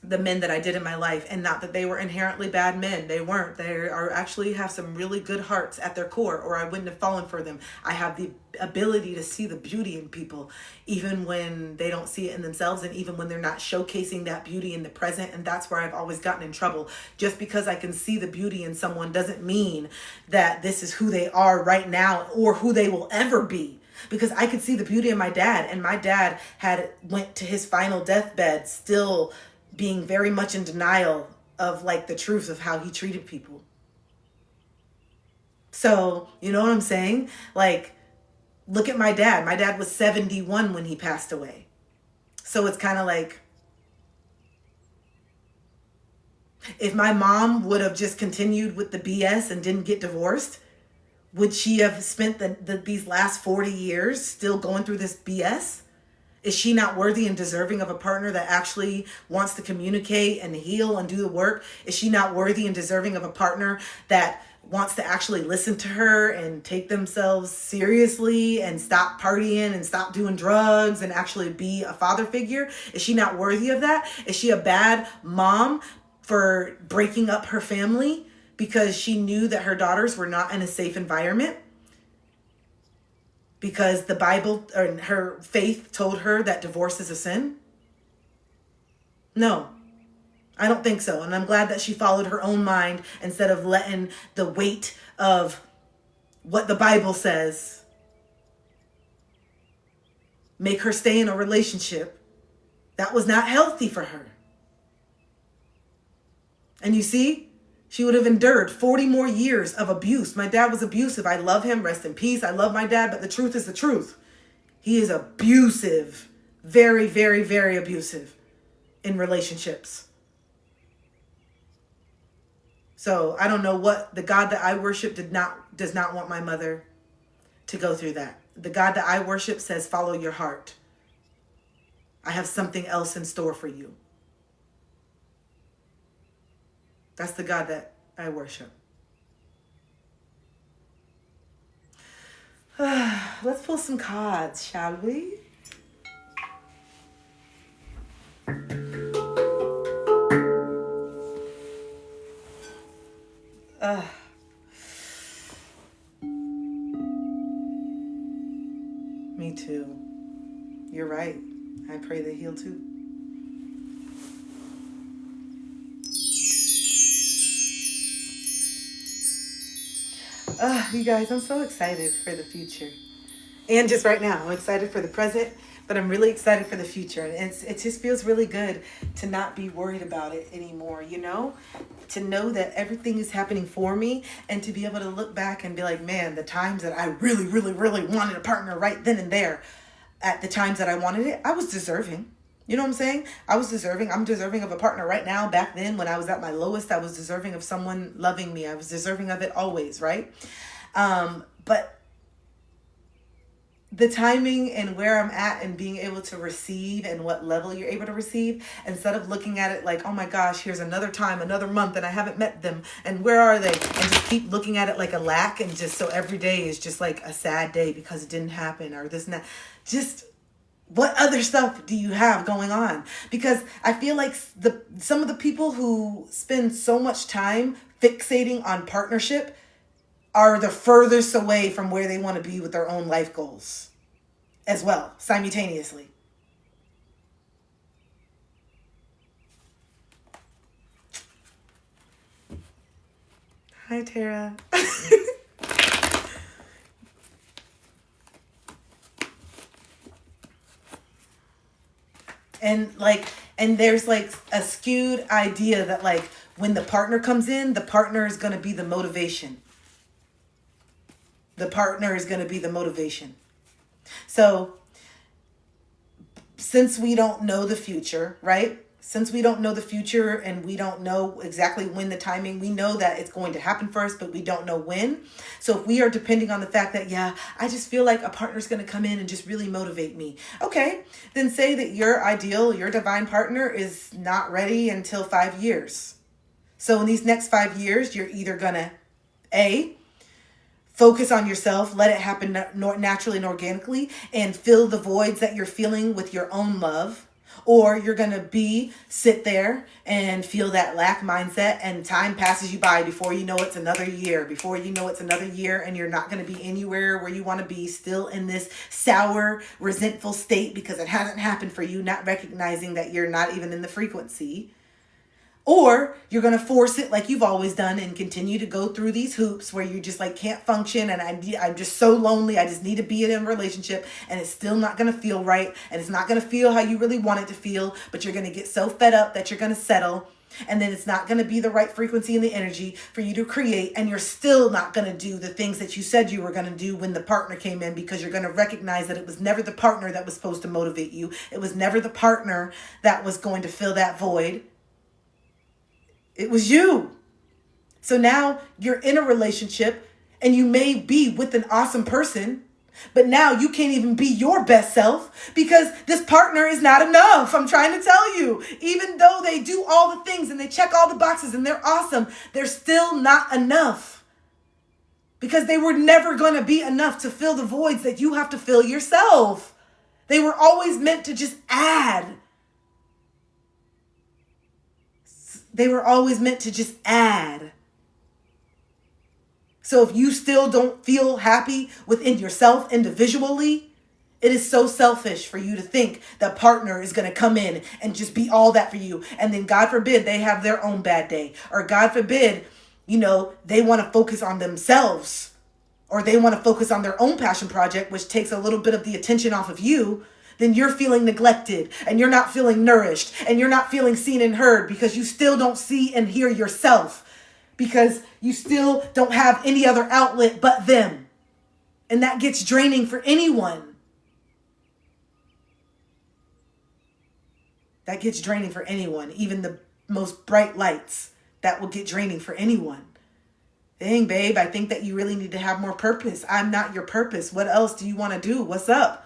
the men that I did in my life, and not that they were inherently bad men. They weren't. They are actually have some really good hearts at their core, or I wouldn't have fallen for them. I have the ability to see the beauty in people, even when they don't see it in themselves, and even when they're not showcasing that beauty in the present. And that's where I've always gotten in trouble. Just because I can see the beauty in someone doesn't mean that this is who they are right now or who they will ever be. Because I could see the beauty in my dad, and my dad had went to his final deathbed still being very much in denial of like the truth of how he treated people. So, you know what I'm saying? Like, look at my dad. My dad was 71 when he passed away. So it's kind of like, if my mom would have just continued with the BS and didn't get divorced, would she have spent these last 40 years still going through this BS? Is she not worthy and deserving of a partner that actually wants to communicate and heal and do the work? Is she not worthy and deserving of a partner that wants to actually listen to her and take themselves seriously and stop partying and stop doing drugs and actually be a father figure? Is she not worthy of that? Is she a bad mom for breaking up her family because she knew that her daughters were not in a safe environment? Because the Bible or her faith told her that divorce is a sin? No, I don't think so. And I'm glad that she followed her own mind instead of letting the weight of what the Bible says make her stay in a relationship that was not healthy for her. And you see, she would have endured 40 more years of abuse. My dad was abusive. I love him. Rest in peace. I love my dad, but the truth is the truth. He is abusive. Very, very, very abusive in relationships. So I don't know what the God that I worship does not want my mother to go through that. The God that I worship says, follow your heart. I have something else in store for you. That's the God that I worship. Let's pull some cards, shall we? Me too. You're right. I pray they heal too. You guys, I'm so excited for the future. And just right now, I'm excited for the present, but I'm really excited for the future. And it just feels really good to not be worried about it anymore, you know? To know that everything is happening for me, and to be able to look back and be like, man, the times that I really, really, really wanted a partner right then and there, at the times that I wanted it, I was deserving. You know what I'm saying? I was deserving. I'm deserving of a partner right now. Back then, when I was at my lowest, I was deserving of someone loving me. I was deserving of it always, right? But the timing and where I'm at and being able to receive and what level you're able to receive, instead of looking at it like, oh my gosh, here's another time, another month, and I haven't met them, and where are they? And just keep looking at it like a lack, and just so every day is just like a sad day because it didn't happen or this and that. Just what other stuff do you have going on? Because I feel like some of the people who spend so much time fixating on partnership are the furthest away from where they want to be with their own life goals as well, simultaneously. Hi, Tara. And there's like a skewed idea that like when the partner comes in, the partner is going to be the motivation. The partner is going to be the motivation. So since we don't know the future, right? Since we don't know the future and we don't know exactly when the timing, we know that it's going to happen first, but we don't know when. So if we are depending on the fact that, yeah, I just feel like a partner's going to come in and just really motivate me. Okay, then say that your ideal, your divine partner is not ready until 5 years. So in these next 5 years, you're either going to, A, focus on yourself, let it happen naturally and organically, and fill the voids that you're feeling with your own love. or you're going to sit there and feel that lack mindset, and time passes you by. Before you know it's another year. Before you know it's another year, and you're not going to be anywhere where you want to be, still in this sour, resentful state because it hasn't happened for you, not recognizing that you're not even in the frequency. Or you're going to force it like you've always done and continue to go through these hoops where you just like can't function, and I'm just so lonely. I just need to be in a relationship, and it's still not going to feel right, and it's not going to feel how you really want it to feel, but you're going to get so fed up that you're going to settle, and then it's not going to be the right frequency and the energy for you to create, and you're still not going to do the things that you said you were going to do when the partner came in, because you're going to recognize that it was never the partner that was supposed to motivate you. It was never the partner that was going to fill that void. It was you. So now you're in a relationship, and you may be with an awesome person, but now you can't even be your best self because this partner is not enough. I'm trying to tell you, even though they do all the things and they check all the boxes and they're awesome, they're still not enough, because they were never going to be enough to fill the voids that you have to fill yourself. They were always meant to just add. They were always meant to just add. So if you still don't feel happy within yourself individually, it is so selfish for you to think that partner is going to come in and just be all that for you. And then God forbid they have their own bad day. Or God forbid, they want to focus on themselves. Or they want to focus on their own passion project, which takes a little bit of the attention off of you. Then you're feeling neglected, and you're not feeling nourished, and you're not feeling seen and heard, because you still don't see and hear yourself, because you still don't have any other outlet but them. And that gets draining for anyone. That gets draining for anyone. Even the most bright lights, that will get draining for anyone. Dang, babe, I think that you really need to have more purpose. I'm not your purpose. What else do you want to do? What's up?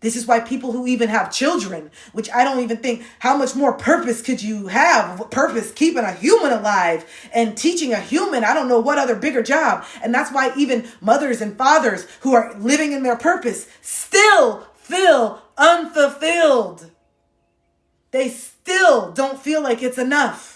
This is why people who even have children, which I don't even think, how much more purpose could you have? Purpose, keeping a human alive and teaching a human. I don't know what other bigger job. And that's why even mothers and fathers who are living in their purpose still feel unfulfilled. They still don't feel like it's enough.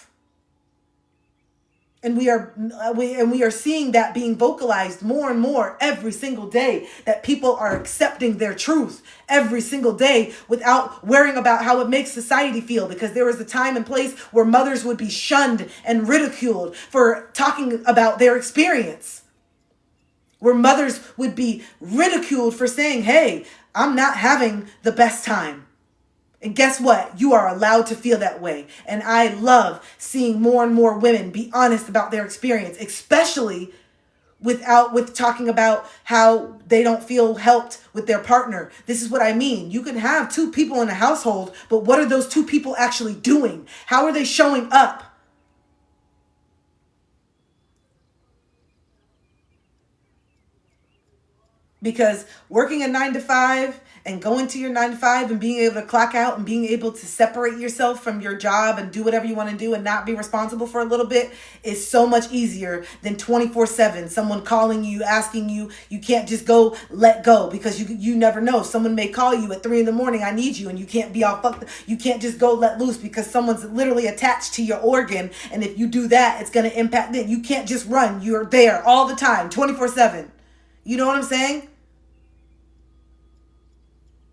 And we are seeing that being vocalized more and more every single day, that people are accepting their truth every single day without worrying about how it makes society feel. Because there was a time and place where mothers would be shunned and ridiculed for talking about their experience. Where mothers would be ridiculed for saying, hey, I'm not having the best time. And guess what? You are allowed to feel that way. And I love seeing more and more women be honest about their experience, especially with talking about how they don't feel helped with their partner. This is what I mean. You can have two people in a household, but what are those two people actually doing? How are they showing up? Because working a 9-to-5 and going to your 9-to-5 and being able to clock out and being able to separate yourself from your job and do whatever you want to do and not be responsible for a little bit is so much easier than 24/7. Someone calling you, asking you, you can't just go let go, because you never know. Someone may call you at 3 a.m, I need you, and you can't be all fucked. You can't just go let loose because someone's literally attached to your organ. And if you do that, it's going to impact it. You can't just run. You're there all the time, 24/7. You know what I'm saying?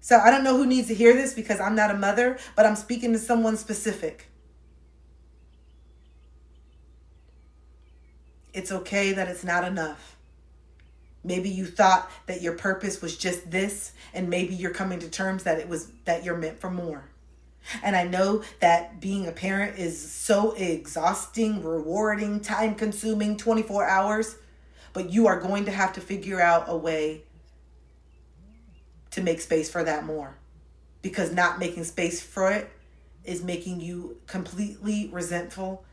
So I don't know who needs to hear this, because I'm not a mother, but I'm speaking to someone specific. It's okay that it's not enough. Maybe you thought that your purpose was just this, and maybe you're coming to terms that you're meant for more. And I know that being a parent is so exhausting, rewarding, time-consuming, 24 hours, but you are going to have to figure out a way to make space for that more, because not making space for it is making you completely resentful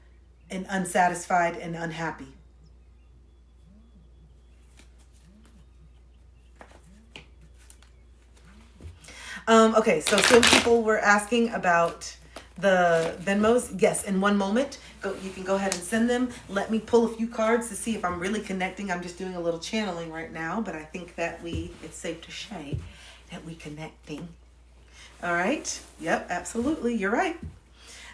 and unsatisfied and unhappy. Okay, so some people were asking about the Venmos. Yes, in one moment, you can go ahead and send them. Let me pull a few cards to see if I'm really connecting. I'm just doing a little channeling right now, but I think that it's safe to say that we connecting. All right. Yep, absolutely. You're right.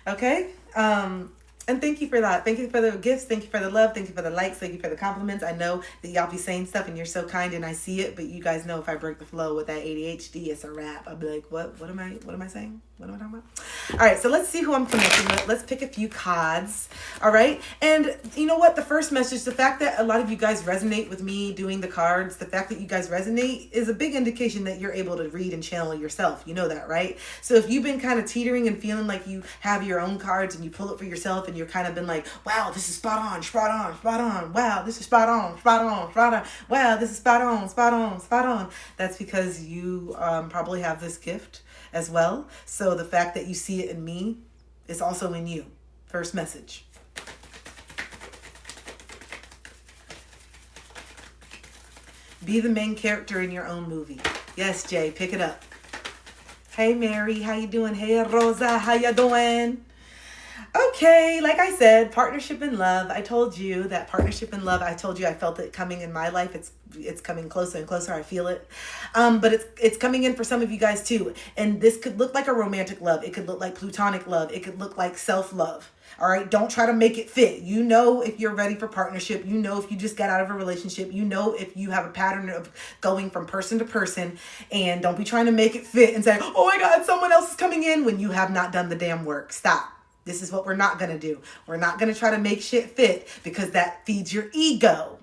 Okay. And thank you for that. Thank you for the gifts. Thank you for the love. Thank you for the likes. Thank you for the compliments. I know that y'all be saying stuff and you're so kind and I see it, but you guys know if I break the flow with that ADHD, it's a wrap. I'll be like, what am I saying? What am I talking about? All right, so let's see who I'm connecting with. Let's pick a few cards. All right. And you know what? The first message, the fact that a lot of you guys resonate with me doing the cards, the fact that you guys resonate is a big indication that you're able to read and channel yourself. You know that, right? So if you've been kind of teetering and feeling like you have your own cards and you pull it for yourself and you're kind of been like, wow, this is spot on, spot on, spot on. Wow, this is spot on, spot on, spot on. Wow, this is spot on, spot on, spot on. That's because you probably have this gift as well. So the fact that you see it in me is also in you. First message. Be the main character in your own movie. Yes, Jay, pick it up. Hey, Mary, how you doing? Hey, Rosa, how you doing? Okay, like I said, partnership and love. I told you that partnership and love. I told you I felt it coming in my life. It's coming closer and closer. I feel it. But it's coming in for some of you guys too. And this could look like a romantic love. It could look like platonic love. It could look like self-love. All right, don't try to make it fit. You know if you're ready for partnership. You know if you just got out of a relationship. You know if you have a pattern of going from person to person. And don't be trying to make it fit and say, oh my God, someone else is coming in when you have not done the damn work. Stop. This is what we're not going to do. We're not going to try to make shit fit because that feeds your ego.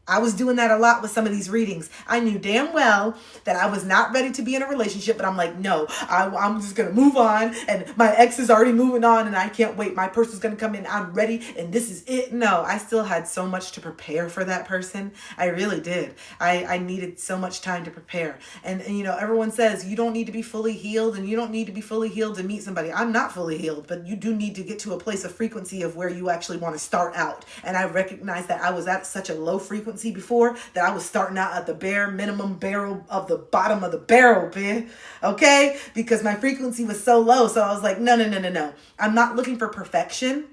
I was doing that a lot with some of these readings. I knew damn well that I was not ready to be in a relationship, but I'm like, no, I'm just going to move on. And my ex is already moving on and I can't wait. My person's going to come in. I'm ready. And this is it. No, I still had so much to prepare for that person. I really did. I needed so much time to prepare. And, you know, everyone says you don't need to be fully healed and you don't need to be fully healed to meet somebody. I'm not fully healed, but you do need to get to a place of frequency of where you actually want to start out. And I recognized that I was at such a low frequency before that I was starting out at the bare minimum barrel of the bottom of the barrel, man. Okay? Because my frequency was so low. So I was like, no. I'm not looking for perfection.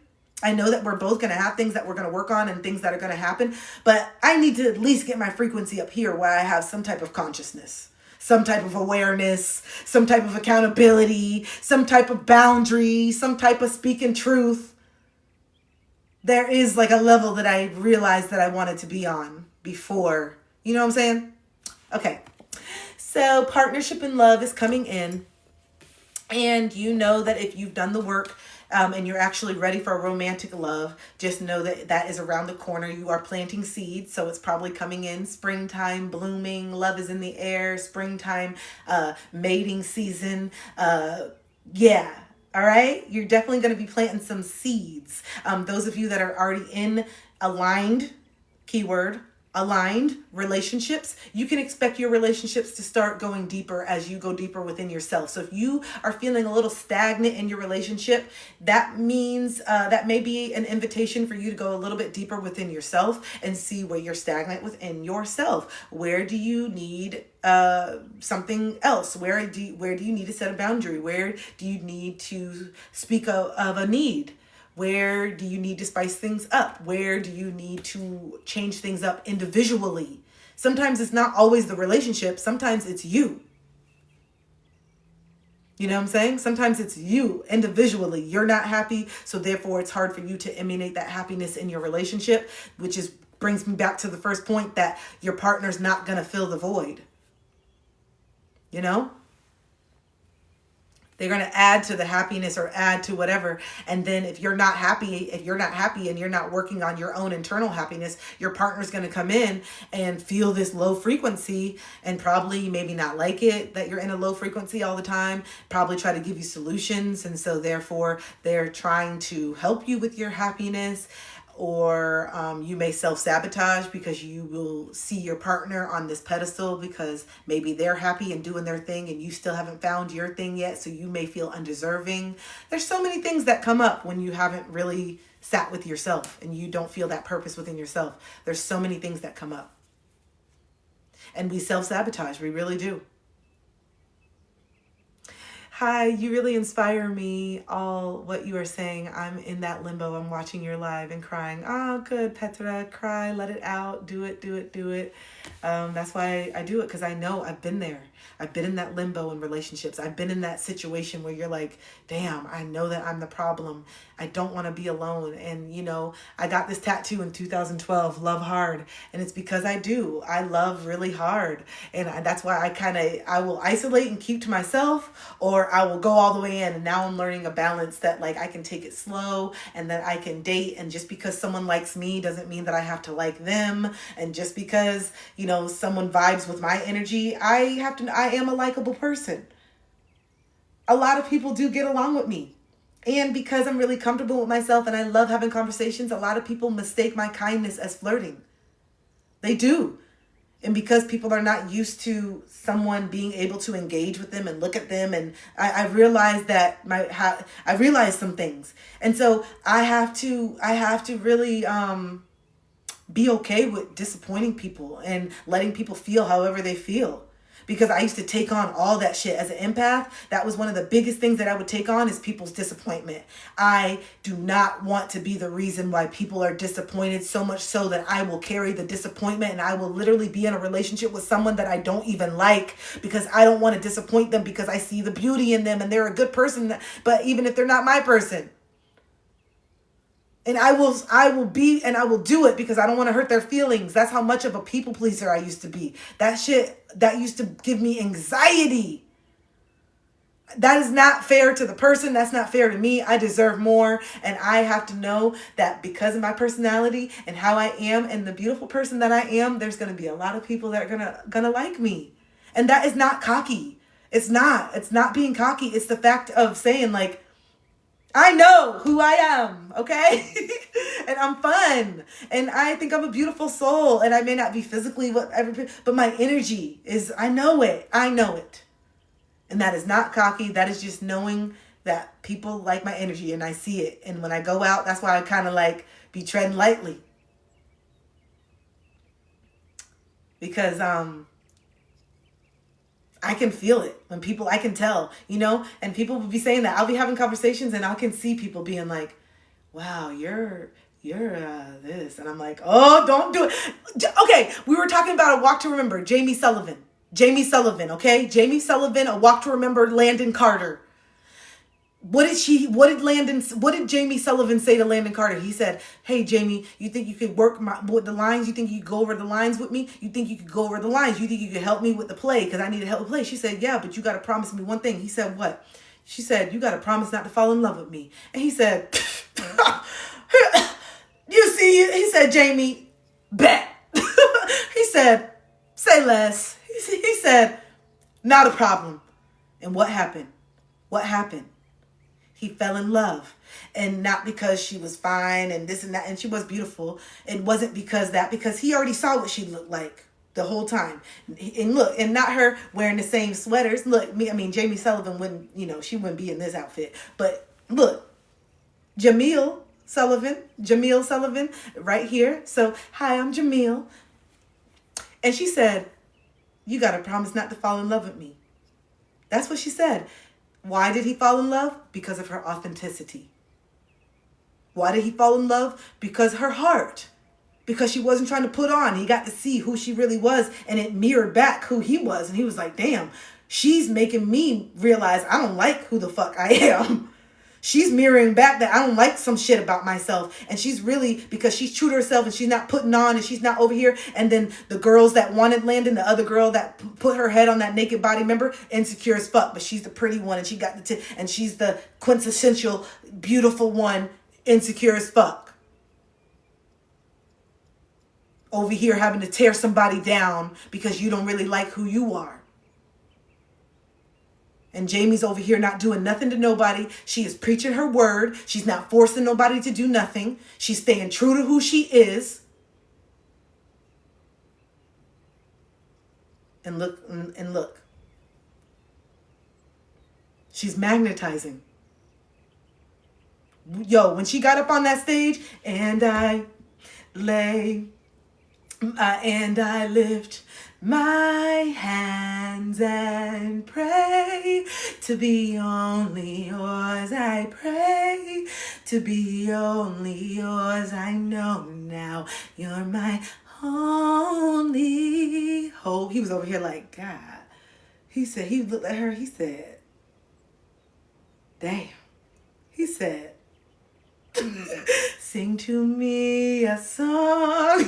I know that we're both going to have things that we're going to work on and things that are going to happen, but I need to at least get my frequency up here where I have some type of consciousness, some type of awareness, some type of accountability, some type of boundary, some type of speaking truth. There is like a level that I realized that I wanted to be on before. You know what I'm saying? Okay. So partnership and love is coming in. And you know that if you've done the work and you're actually ready for a romantic love, just know that that is around the corner. You are planting seeds. So it's probably coming in springtime, blooming, love is in the air, springtime, mating season. Yeah. All right. You're definitely going to be planting some seeds. Those of you that are already in aligned, keyword, aligned relationships, you can expect your relationships to start going deeper as you go deeper within yourself. So if you are feeling a little stagnant in your relationship, that means that may be an invitation for you to go a little bit deeper within yourself and see where you're stagnant within yourself. Where do you need something else? Where do you need to set a boundary? Where do you need to speak of a need? Where do you need to spice things up? Where do you need to change things up individually? Sometimes it's not always the relationship. Sometimes it's you. You know what I'm saying? Sometimes it's you individually. You're not happy, so therefore it's hard for you to emanate that happiness in your relationship, which is brings me back to the first point that your partner's not going to fill the void. You know? They're going to add to the happiness or add to whatever. And then if you're not happy and you're not working on your own internal happiness, your partner's going to come in and feel this low frequency and probably maybe not like it that you're in a low frequency all the time, probably try to give you solutions. And so therefore they're trying to help you with your happiness. Or you may self-sabotage because you will see your partner on this pedestal because maybe they're happy and doing their thing and you still haven't found your thing yet, so you may feel undeserving. There's so many things that come up when you haven't really sat with yourself and you don't feel that purpose within yourself. There's so many things that come up. And we self-sabotage, we really do. Hi, you really inspire me, all what you are saying. I'm in that limbo. I'm watching your live and crying. Oh, good, Petra. Cry, let it out. Do it. That's why I do it, because I know I've been there. I've been in that limbo in relationships. I've been in that situation where you're like, damn, I know that I'm the problem. I don't want to be alone. And, you know, I got this tattoo in 2012, Love Hard. And it's because I do. I love really hard. And that's why I will isolate and keep to myself, or I will go all the way in. And now I'm learning a balance that like I can take it slow and that I can date. And just because someone likes me doesn't mean that I have to like them. And just because, you know, someone vibes with my energy, I am a likable person. A lot of people do get along with me. And because I'm really comfortable with myself and I love having conversations, a lot of people mistake my kindness as flirting. They do. And because people are not used to someone being able to engage with them and look at them, and I realized that I realized some things. And so I have to really be okay with disappointing people and letting people feel however they feel. Because I used to take on all that shit as an empath. That was one of the biggest things that I would take on is people's disappointment. I do not want to be the reason why people are disappointed, so much so that I will carry the disappointment and I will literally be in a relationship with someone that I don't even like because I don't want to disappoint them because I see the beauty in them and they're a good person, but even if they're not my person. And I will be, and I will do it because I don't want to hurt their feelings. That's how much of a people pleaser I used to be. That shit, that used to give me anxiety. That is not fair to the person. That's not fair to me. I deserve more. And I have to know that because of my personality and how I am and the beautiful person that I am, there's going to be a lot of people that are gonna like me. And that is not cocky. It's not being cocky. It's the fact of saying like, I know who I am, okay? And I'm fun. And I think I'm a beautiful soul. And I may not be physically whatever, but my energy is, I know it. I know it. And that is not cocky. That is just knowing that people like my energy and I see it. And when I go out, that's why I kind of like be treading lightly. Because, I can feel it when people, I can tell, you know, and people will be saying that. I'll be having conversations and I can see people being like, wow, you're this. And I'm like, oh, don't do it. Okay. We were talking about A Walk to Remember, Jamie Sullivan, okay? Jamie Sullivan, A Walk to Remember, Landon Carter. What did Jamie Sullivan say to Landon Carter? He said, hey, Jamie, you think you could work with the lines? You think you could go over the lines with me? You think you could go over the lines? You think you could help me with the play? Because I need to help with play. She said, yeah, but you got to promise me one thing. He said, what? She said, you got to promise not to fall in love with me. And he said, you see, he said, Jamie, bet. He said, say less. He said, not a problem. And what happened? What happened? He fell in love, and not because she was fine and this and that, and she was beautiful. It wasn't because he already saw what she looked like the whole time. And look, and not her wearing the same sweaters. Look, Jamie Sullivan she wouldn't be in this outfit. But look, Jamil Sullivan right here. So, hi, I'm Jamil. And she said, you got to promise not to fall in love with me. That's what she said. Why did he fall in love? Because of her authenticity. Why did he fall in love? Because her heart. Because she wasn't trying to put on. He got to see who she really was, and it mirrored back who he was. And he was like, damn, she's making me realize I don't like who the fuck I am. She's mirroring back that I don't like some shit about myself. And she's really, because she's true to herself and she's not putting on and she's not over here. And then the girls that wanted Landon, the other girl that put her head on that naked body, remember? Insecure as fuck. But she's the pretty one and she got and she's the quintessential beautiful one, insecure as fuck. Over here having to tear somebody down because you don't really like who you are. And Jamie's over here not doing nothing to nobody. She is preaching her word. She's not forcing nobody to do nothing. She's staying true to who she is. And look. She's magnetizing. Yo, when she got up on that stage, and I lift my hands and pray to be only yours. I pray to be only yours. I know now you're my only hope. He was over here like, God. he looked at her, he said, damn. He said, sing to me a song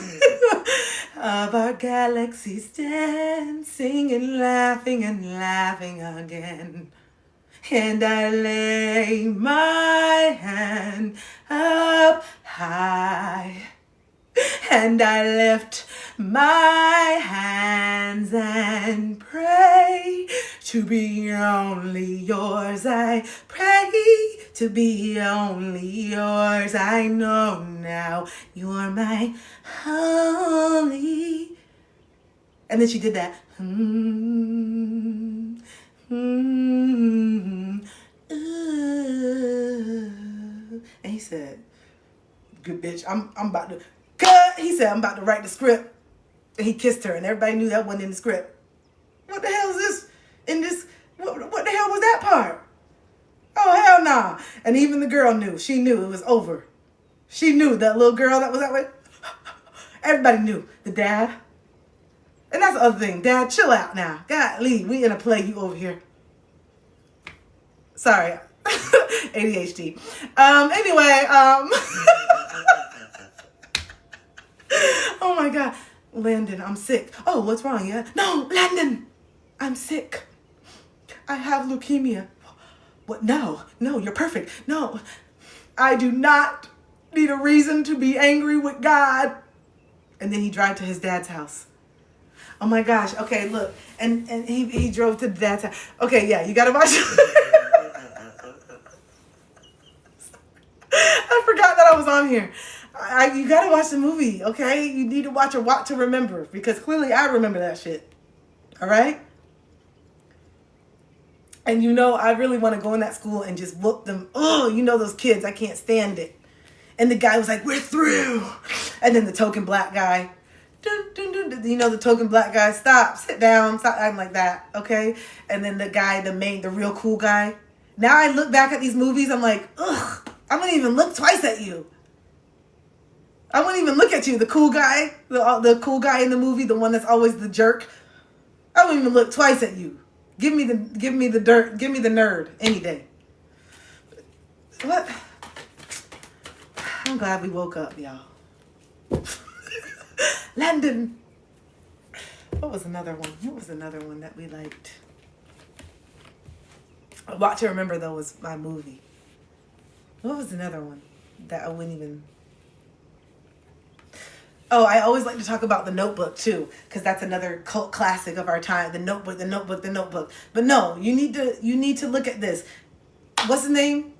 of our galaxies dancing and laughing again. And I lay my hand up high, and I lift my hands and pray to be only yours. I pray to be only yours. I know now you're my holy. And then she did that. And he said, good bitch, I'm about to cut. He said, I'm about to write the script. And he kissed her, and everybody knew that wasn't in the script. What the hell is this? In this, what the hell was that part? Oh, hell nah. And even the girl knew. She knew it was over. She knew, that little girl that was that way. Everybody knew. The dad. And that's the other thing. Dad, chill out now. Golly, we in a play, you over here. Sorry. ADHD. Anyway, oh my God. Landon, I'm sick. Oh, what's wrong? Yeah? No, Landon, I'm sick. I have leukemia. What? No, you're perfect. No, I do not need a reason to be angry with God. And then he drove to his dad's house. Oh my gosh. Okay, look. And he drove to the dad's house. Okay, yeah, you gotta watch I forgot that I was on here. You gotta watch the movie, okay? You need to watch a Walk to Remember, because clearly I remember that shit. All right? And you know, I really want to go in that school and just whoop them. Oh, you know those kids, I can't stand it. And the guy was like, we're through. And then the token black guy, dun, dun, dun, dun, you know, the token black guy, stop, sit down, stop acting like that, okay? And then the guy, the real cool guy. Now I look back at these movies, I'm like, ugh, I wouldn't even look twice at you. I wouldn't even look at you, the cool guy, the cool guy in the movie, the one that's always the jerk. I wouldn't even look twice at you. Give me the dirt, give me the nerd any day. What? I'm glad we woke up, y'all. Landon. What was another one? What was another one that we liked? Walk to Remember, though, was my movie. What was another one that I wouldn't even... Oh, I always like to talk about The Notebook, too, because that's another cult classic of our time. The Notebook, The Notebook, The Notebook. But no, you need to look at this. What's his name?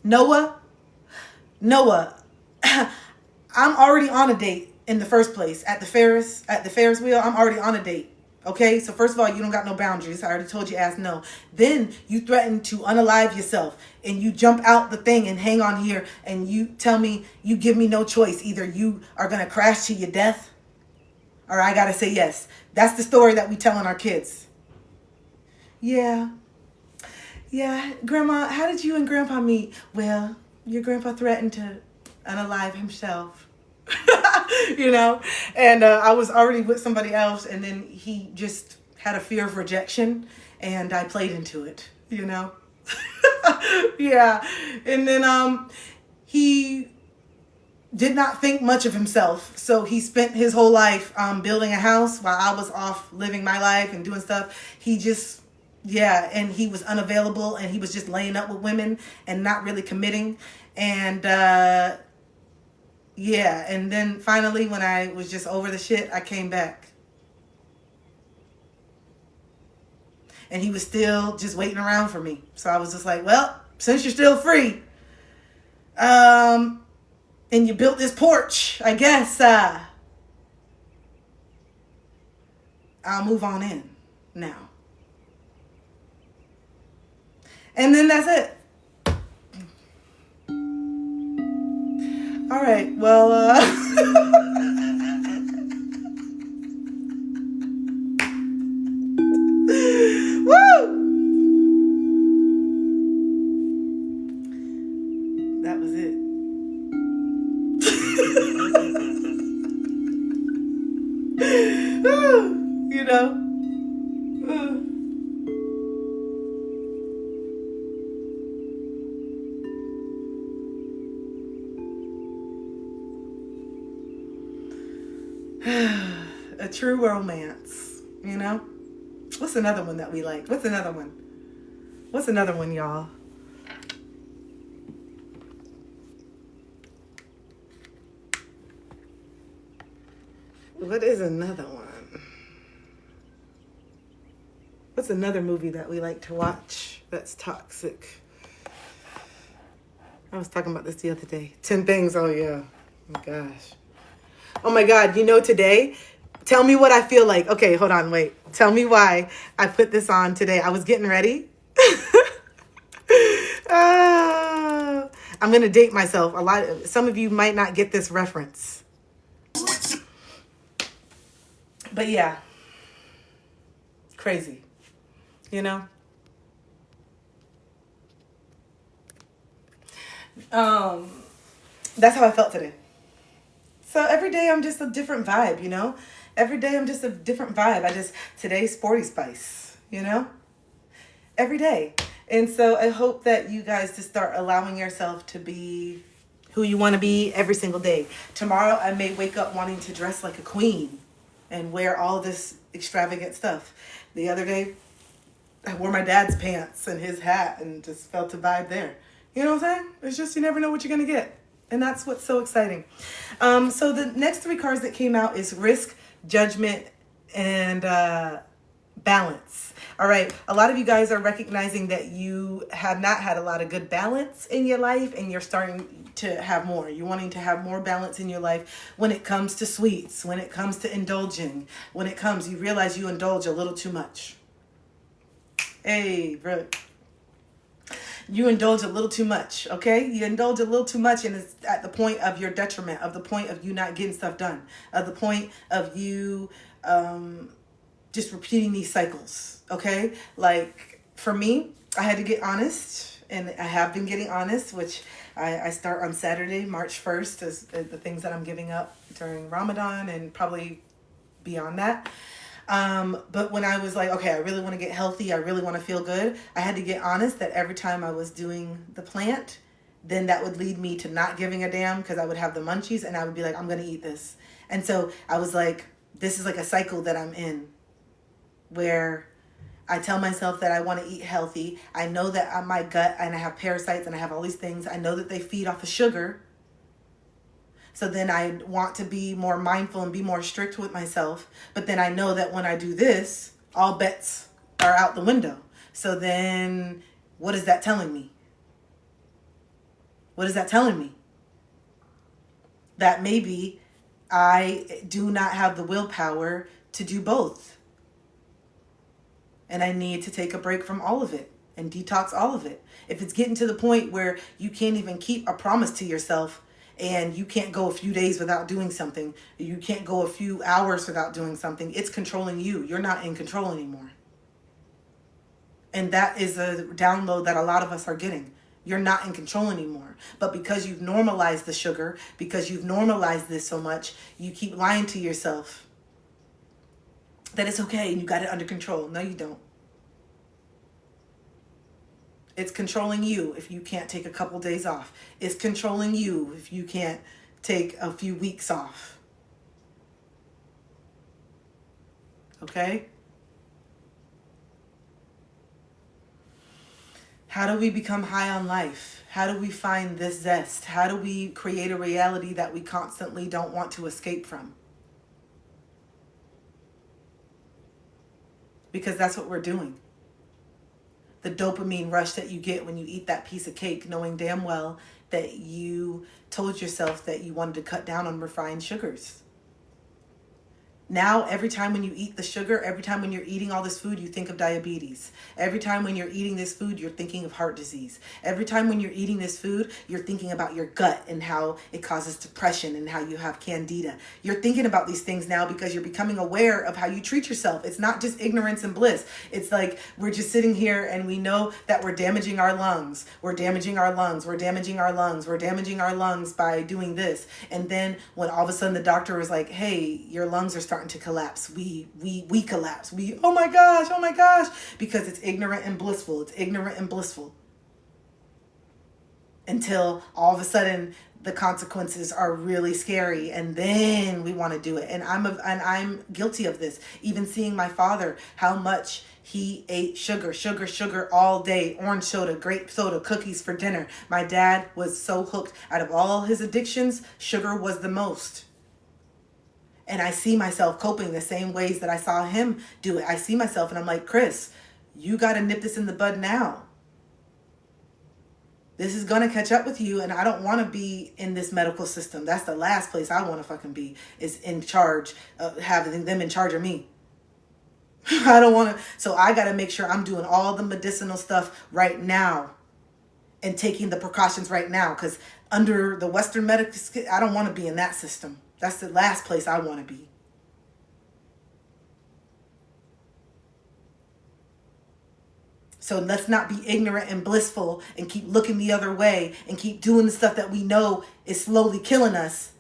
Noah. I'm already on a date in the first place at the Ferris wheel. I'm already on a date. Okay, so first of all, you don't got no boundaries. I already told you ass no. Then you threaten to unalive yourself and you jump out the thing and hang on here and you tell me, you give me no choice. Either you are going to crash to your death or I got to say yes. That's the story that we telling our kids. Yeah, Grandma, how did you and Grandpa meet? Well, your grandpa threatened to unalive himself. You know, and I was already with somebody else, and then he just had a fear of rejection, and I played into it, you know. Yeah, and then he did not think much of himself, so he spent his whole life building a house while I was off living my life and doing stuff. He just, yeah, and he was unavailable, and he was just laying up with women and not really committing, and yeah, and then finally when I was just over the shit, I came back. And he was still just waiting around for me. So I was just like, well, since you're still free, and you built this porch, I guess I'll move on in now. And then that's it. All right, well, woo! That was it. You know? A true romance, you know? What's another one that we like? What's another one? What's another one, y'all? What is another one? What's another movie that we like to watch that's toxic? I was talking about this the other day. 10 Things. Oh, yeah. Oh, my gosh. Oh, my God. You know, today, tell me what I feel like. Okay, hold on. Wait. Tell me why I put this on today. I was getting ready. I'm going to date myself. Some of you might not get this reference. But yeah. Crazy. You know? That's how I felt today. So every day I'm just a different vibe, you know? Every day I'm just a different vibe. Today's Sporty Spice, you know? Every day. And so I hope that you guys just start allowing yourself to be who you want to be every single day. Tomorrow I may wake up wanting to dress like a queen and wear all this extravagant stuff. The other day, I wore my dad's pants and his hat and just felt a vibe there. You know what I'm saying? It's just, you never know what you're going to get. And that's what's so exciting. So the next 3 cards that came out is Risk, Judgment, and Balance. All right. A lot of you guys are recognizing that you have not had a lot of good balance in your life, and you're starting to have more. You're wanting to have more balance in your life when it comes to sweets, when it comes to indulging, you realize you indulge a little too much. Hey, bro. You indulge a little too much, okay? You indulge a little too much, and it's at the point of your detriment, of the point of you not getting stuff done, of the point of you just repeating these cycles, okay? Like, for me, I had to get honest, and I have been getting honest, which I start on Saturday, March 1st, as the things that I'm giving up during Ramadan and probably beyond that. But when I was like, okay, I really want to get healthy, I really want to feel good, I had to get honest that every time I was doing the plant, then that would lead me to not giving a damn, because I would have the munchies and I would be like, I'm going to eat this. And so I was like, this is like a cycle that I'm in, where I tell myself that I want to eat healthy. I know that my gut, and I have parasites and I have all these things. I know that they feed off of sugar. So then I want to be more mindful and be more strict with myself. But then I know that when I do this, all bets are out the window. So then what is that telling me? What is that telling me? That maybe I do not have the willpower to do both. And I need to take a break from all of it and detox all of it. If it's getting to the point where you can't even keep a promise to yourself, and you can't go a few days without doing something, you can't go a few hours without doing something, it's controlling you. You're not in control anymore. And that is a download that a lot of us are getting. You're not in control anymore. But because you've normalized the sugar, because you've normalized this so much, you keep lying to yourself that it's okay and you got it under control. No, you don't. It's controlling you if you can't take a couple days off. It's controlling you if you can't take a few weeks off. Okay? How do we become high on life? How do we find this zest? How do we create a reality that we constantly don't want to escape from? Because that's what we're doing. The dopamine rush that you get when you eat that piece of cake, knowing damn well that you told yourself that you wanted to cut down on refined sugars. Now, every time when you eat the sugar, every time when you're eating all this food, you think of diabetes. Every time when you're eating this food, you're thinking of heart disease. Every time when you're eating this food, you're thinking about your gut and how it causes depression and how you have candida. You're thinking about these things now because you're becoming aware of how you treat yourself. It's not just ignorance and bliss. It's like we're just sitting here and we know that we're damaging our lungs. We're damaging our lungs. We're damaging our lungs. We're damaging our lungs by doing this. And then when all of a sudden the doctor was like, hey, your lungs are starting to collapse. We collapse. Oh my gosh, because it's ignorant and blissful. It's ignorant and blissful. Until all of a sudden the consequences are really scary, and then we want to do it. And I'm guilty of this. Even seeing my father, how much he ate sugar all day, orange soda, grape soda, cookies for dinner. My dad was so hooked. Out of all his addictions, sugar was the most. And I see myself coping the same ways that I saw him do it. I see myself and I'm like, Chris, you got to nip this in the bud now. This is going to catch up with you, and I don't want to be in this medical system. That's the last place I want to fucking be, is in charge of having them in charge of me. I don't want to. So I got to make sure I'm doing all the medicinal stuff right now and taking the precautions right now, because under the Western medical, I don't want to be in that system. That's the last place I want to be. So let's not be ignorant and blissful and keep looking the other way and keep doing the stuff that we know is slowly killing us,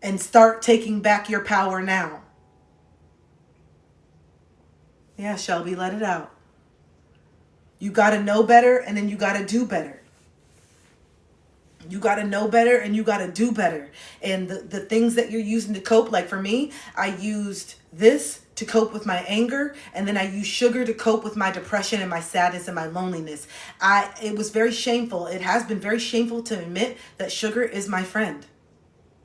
and start taking back your power now. Yeah, Shelby, let it out. You got to know better, and then you got to do better. You got to know better and you got to do better. And the things that you're using to cope, like for me, I used this to cope with my anger, and then I used sugar to cope with my depression and my sadness and my loneliness. It was very shameful. It has been very shameful to admit that sugar is my friend.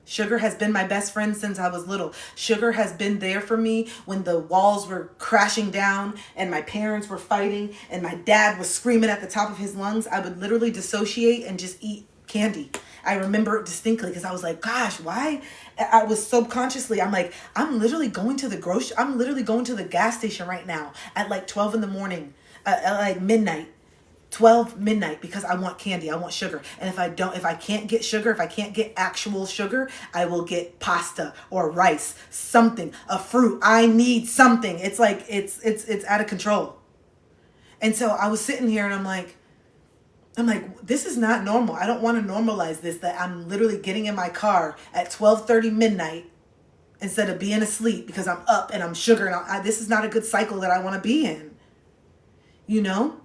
Sugar has been my best friend since I was little. Sugar has been there for me when the walls were crashing down and my parents were fighting and my dad was screaming at the top of his lungs. I would literally dissociate and just eat candy. I remember it distinctly because I was like, gosh, why? I was subconsciously, I'm like, I'm literally going to the gas station right now at like 12 in the morning, at like midnight. 12 midnight, because I want candy. I want sugar. And if I can't get sugar, if I can't get actual sugar, I will get pasta or rice, something, a fruit. I need something. It's like, it's out of control. And so I was sitting here and I'm like, this is not normal. I don't want to normalize this, that I'm literally getting in my car at 12:30 midnight instead of being asleep because I'm up and I'm sugar. And this is not a good cycle that I want to be in, you know?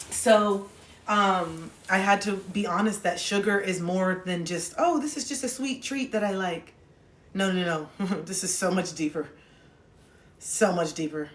So I had to be honest that sugar is more than just, oh, this is just a sweet treat that I like. No. This is so much deeper. So much deeper.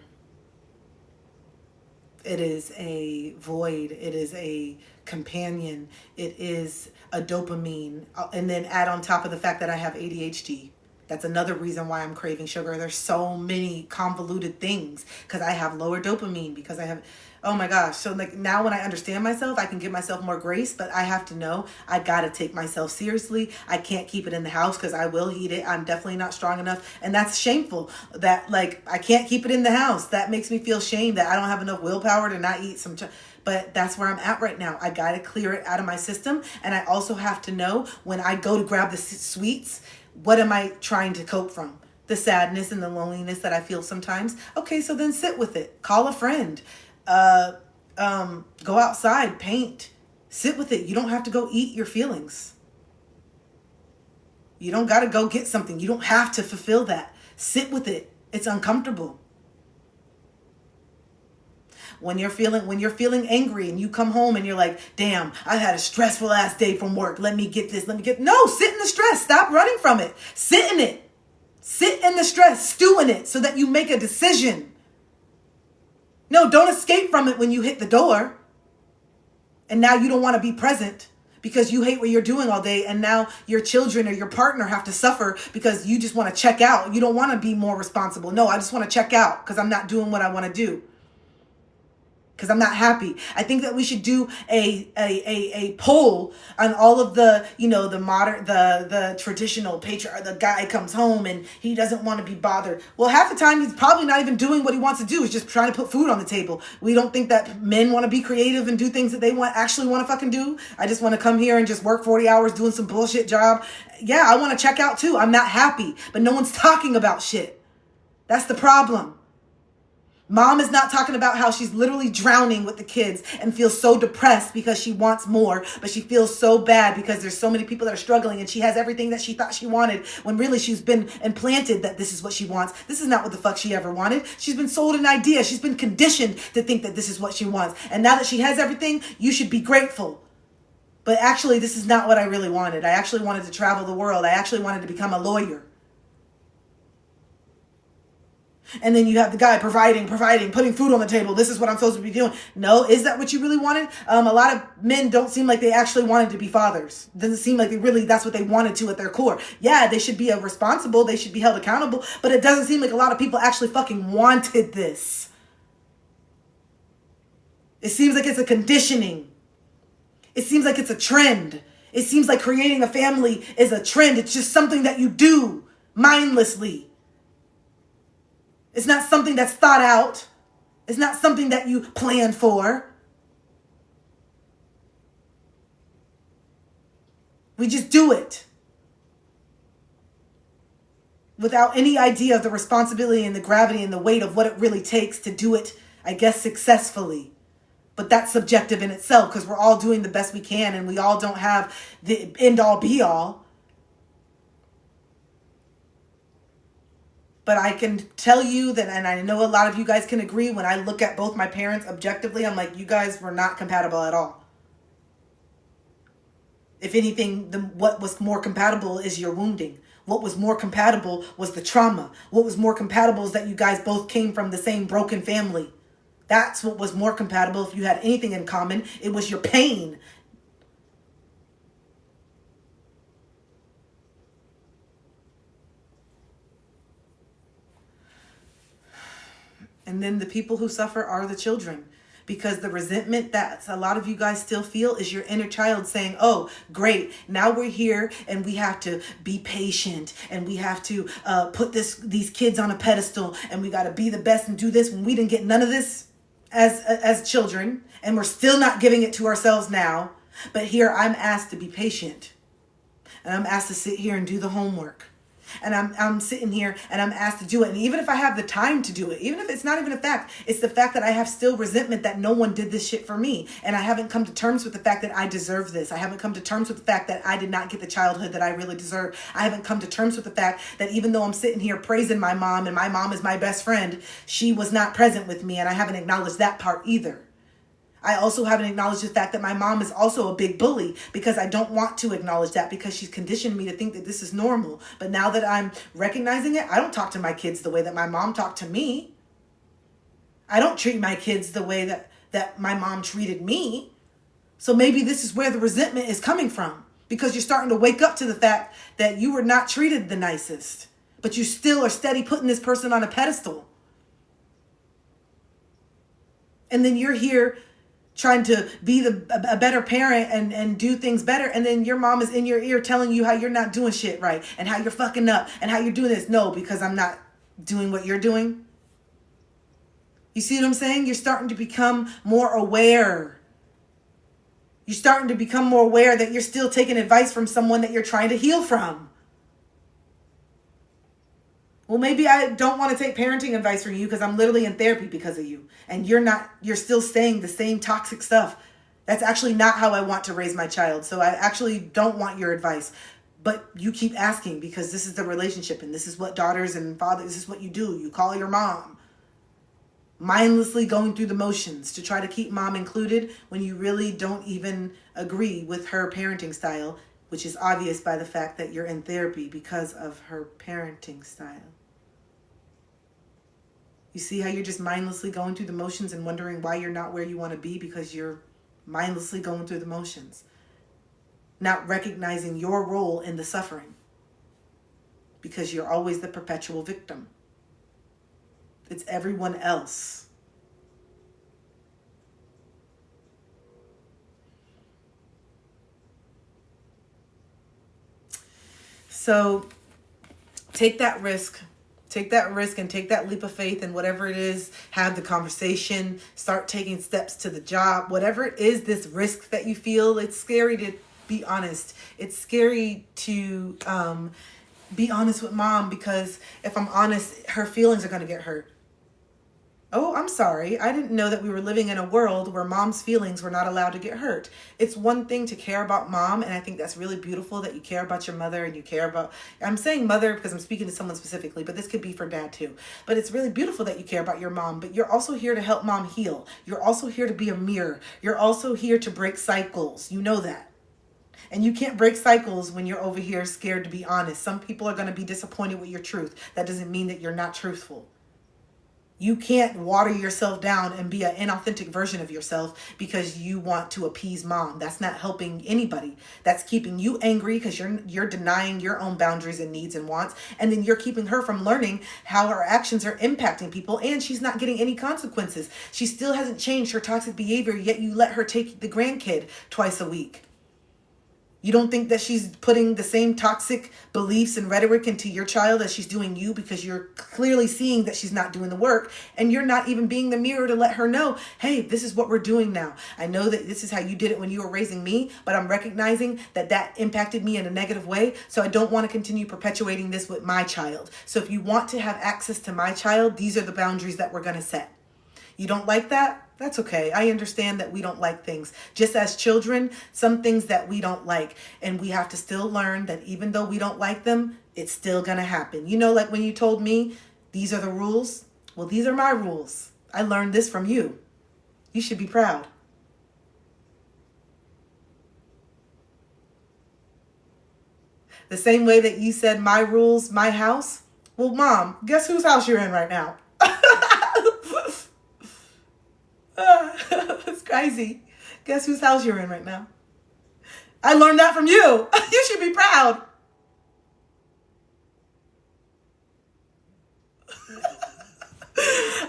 It is a void. It is a companion. It is a dopamine. And then add on top of the fact that I have ADHD. That's another reason why I'm craving sugar. There's so many convoluted things because I have lower dopamine, because I have, oh my gosh. So like now when I understand myself, I can give myself more grace, but I have to know I got to take myself seriously. I can't keep it in the house because I will eat it. I'm definitely not strong enough. And that's shameful that like I can't keep it in the house. That makes me feel shame that I don't have enough willpower to not eat some but that's where I'm at right now. I got to clear it out of my system. And I also have to know when I go to grab the sweets, what am I trying to cope from? The sadness and the loneliness that I feel sometimes. Okay, so then sit with it. Call a friend. Go outside, paint. Sit with it. You don't have to go eat your feelings. You don't got to go get something. You don't have to fulfill that. Sit with it. It's uncomfortable. When you're feeling angry and you come home and you're like, damn, I had a stressful ass day from work. No, sit in the stress. Stop running from it. Sit in it. Sit in the stress. Stew in it so that you make a decision. No, don't escape from it when you hit the door. And now you don't want to be present because you hate what you're doing all day. And now your children or your partner have to suffer because you just want to check out. You don't want to be more responsible. No, I just want to check out because I'm not doing what I want to do. Because I'm not happy. I think that we should do a poll on all of the, the modern, the traditional patriarch. The guy comes home and he doesn't want to be bothered. Well, half the time he's probably not even doing what he wants to do. He's just trying to put food on the table. We don't think that men want to be creative and do things that they actually want to fucking do. I just want to come here and just work 40 hours doing some bullshit job. Yeah, I want to check out too. I'm not happy, but no one's talking about shit. That's the problem. Mom is not talking about how she's literally drowning with the kids and feels so depressed because she wants more, but she feels so bad because there's so many people that are struggling and she has everything that she thought she wanted when really she's been implanted that this is what she wants. This is not what the fuck she ever wanted. She's been sold an idea. She's been conditioned to think that this is what she wants. And now that she has everything, you should be grateful. But actually, this is not what I really wanted. I actually wanted to travel the world. I actually wanted to become a lawyer. And then you have the guy providing, putting food on the table. This is what I'm supposed to be doing. No, is that what you really wanted? A lot of men don't seem like they actually wanted to be fathers. Doesn't seem like that's what they wanted to at their core. Yeah, they should be responsible. They should be held accountable. But it doesn't seem like a lot of people actually fucking wanted this. It seems like it's a conditioning. It seems like it's a trend. It seems like creating a family is a trend. It's just something that you do mindlessly. It's not something that's thought out. It's not something that you plan for. We just do it without any idea of the responsibility and the gravity and the weight of what it really takes to do it, I guess, successfully. But that's subjective in itself because we're all doing the best we can and we all don't have the end all be all. But I can tell you that, and I know a lot of you guys can agree, when I look at both my parents objectively, I'm like, you guys were not compatible at all. If anything, what was more compatible is your wounding. What was more compatible was the trauma. What was more compatible is that you guys both came from the same broken family. That's what was more compatible. If you had anything in common, it was your pain. And then the people who suffer are the children. Because the resentment that a lot of you guys still feel is your inner child saying, oh, great, now we're here and we have to be patient and we have to put these kids on a pedestal and we got to be the best and do this when we didn't get none of this as children, and we're still not giving it to ourselves now. But here I'm asked to be patient and I'm asked to sit here and do the homework. And I'm sitting here and I'm asked to do it. And even if I have the time to do it, even if it's not even a fact, it's the fact that I have still resentment that no one did this shit for me. And I haven't come to terms with the fact that I deserve this. I haven't come to terms with the fact that I did not get the childhood that I really deserve. I haven't come to terms with the fact that even though I'm sitting here praising my mom and my mom is my best friend, she was not present with me. And I haven't acknowledged that part either. I also haven't acknowledged the fact that my mom is also a big bully because I don't want to acknowledge that because she's conditioned me to think that this is normal. But now that I'm recognizing it, I don't talk to my kids the way that my mom talked to me. I don't treat my kids the way that my mom treated me. So maybe this is where the resentment is coming from, because you're starting to wake up to the fact that you were not treated the nicest, but you still are steady putting this person on a pedestal. And then you're here trying to be a better parent and do things better. And then your mom is in your ear telling you how you're not doing shit right and how you're fucking up and how you're doing this. No, because I'm not doing what you're doing. You see what I'm saying? You're starting to become more aware. You're starting to become more aware that you're still taking advice from someone that you're trying to heal from. Well, maybe I don't want to take parenting advice from you because I'm literally in therapy because of you. And you're still saying the same toxic stuff. That's actually not how I want to raise my child. So I actually don't want your advice. But you keep asking because this is the relationship and this is what daughters and fathers, this is what you do. You call your mom. Mindlessly going through the motions to try to keep mom included when you really don't even agree with her parenting style, which is obvious by the fact that you're in therapy because of her parenting style. You see how you're just mindlessly going through the motions and wondering why you're not where you want to be because you're mindlessly going through the motions, not recognizing your role in the suffering because you're always the perpetual victim. It's everyone else. So take that risk. Take that risk and take that leap of faith and whatever it is, have the conversation, start taking steps to the job. Whatever it is, this risk that you feel, it's scary to be honest. It's scary to be honest with mom because if I'm honest, her feelings are going to get hurt. Oh, I'm sorry. I didn't know that we were living in a world where mom's feelings were not allowed to get hurt. It's one thing to care about mom, and I think that's really beautiful that you care about your mother and you care about, I'm saying mother because I'm speaking to someone specifically, but this could be for dad too. But it's really beautiful that you care about your mom, but you're also here to help mom heal. You're also here to be a mirror. You're also here to break cycles. You know that. And you can't break cycles when you're over here scared to be honest. Some people are going to be disappointed with your truth. That doesn't mean that you're not truthful. You can't water yourself down and be an inauthentic version of yourself because you want to appease mom. That's not helping anybody. That's keeping you angry because you're denying your own boundaries and needs and wants. And then you're keeping her from learning how her actions are impacting people, and she's not getting any consequences. She still hasn't changed her toxic behavior, yet you let her take the grandkid twice a week. You don't think that she's putting the same toxic beliefs and rhetoric into your child as she's doing you, because you're clearly seeing that she's not doing the work, and you're not even being the mirror to let her know, hey, this is what we're doing now. I know that this is how you did it when you were raising me, but I'm recognizing that that impacted me in a negative way, so I don't want to continue perpetuating this with my child. So if you want to have access to my child, these are the boundaries that we're going to set. You don't like that? That's okay. I understand that we don't like things. Just as children, some things that we don't like. And we have to still learn that even though we don't like them, it's still going to happen. You know, like when you told me, these are the rules. Well, these are my rules. I learned this from you. You should be proud. The same way that you said my rules, my house. Well, Mom, guess whose house you're in right now? It's crazy. Guess whose house you're in right now? I learned that from you. You should be proud.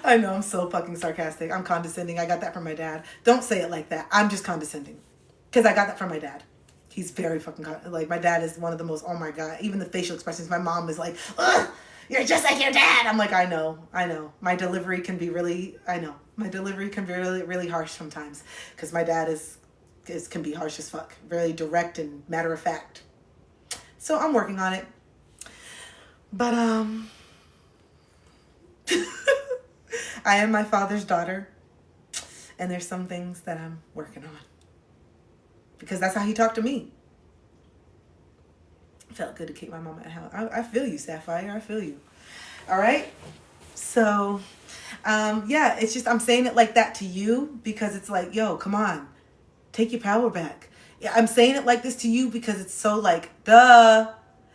I know, I'm so fucking sarcastic. I'm condescending. I got that from my dad. Don't say it like that. I'm just condescending. Because I got that from my dad. He's very fucking, like, my dad is one of the most, oh my God, even the facial expressions. My mom is like, ugh, you're just like your dad. I'm like, I know. My delivery can be really, really harsh sometimes. Because my dad can be harsh as fuck. Really direct and matter of fact. So I'm working on it. But, I am my father's daughter. And there's some things that I'm working on. Because that's how he talked to me. It felt good to keep my mom at home. I feel you, Sapphire. I feel you. All right? So, yeah, it's just, I'm saying it like that to you because it's like, yo, come on. Take your power back. Yeah, I'm saying it like this to you because it's so like, duh.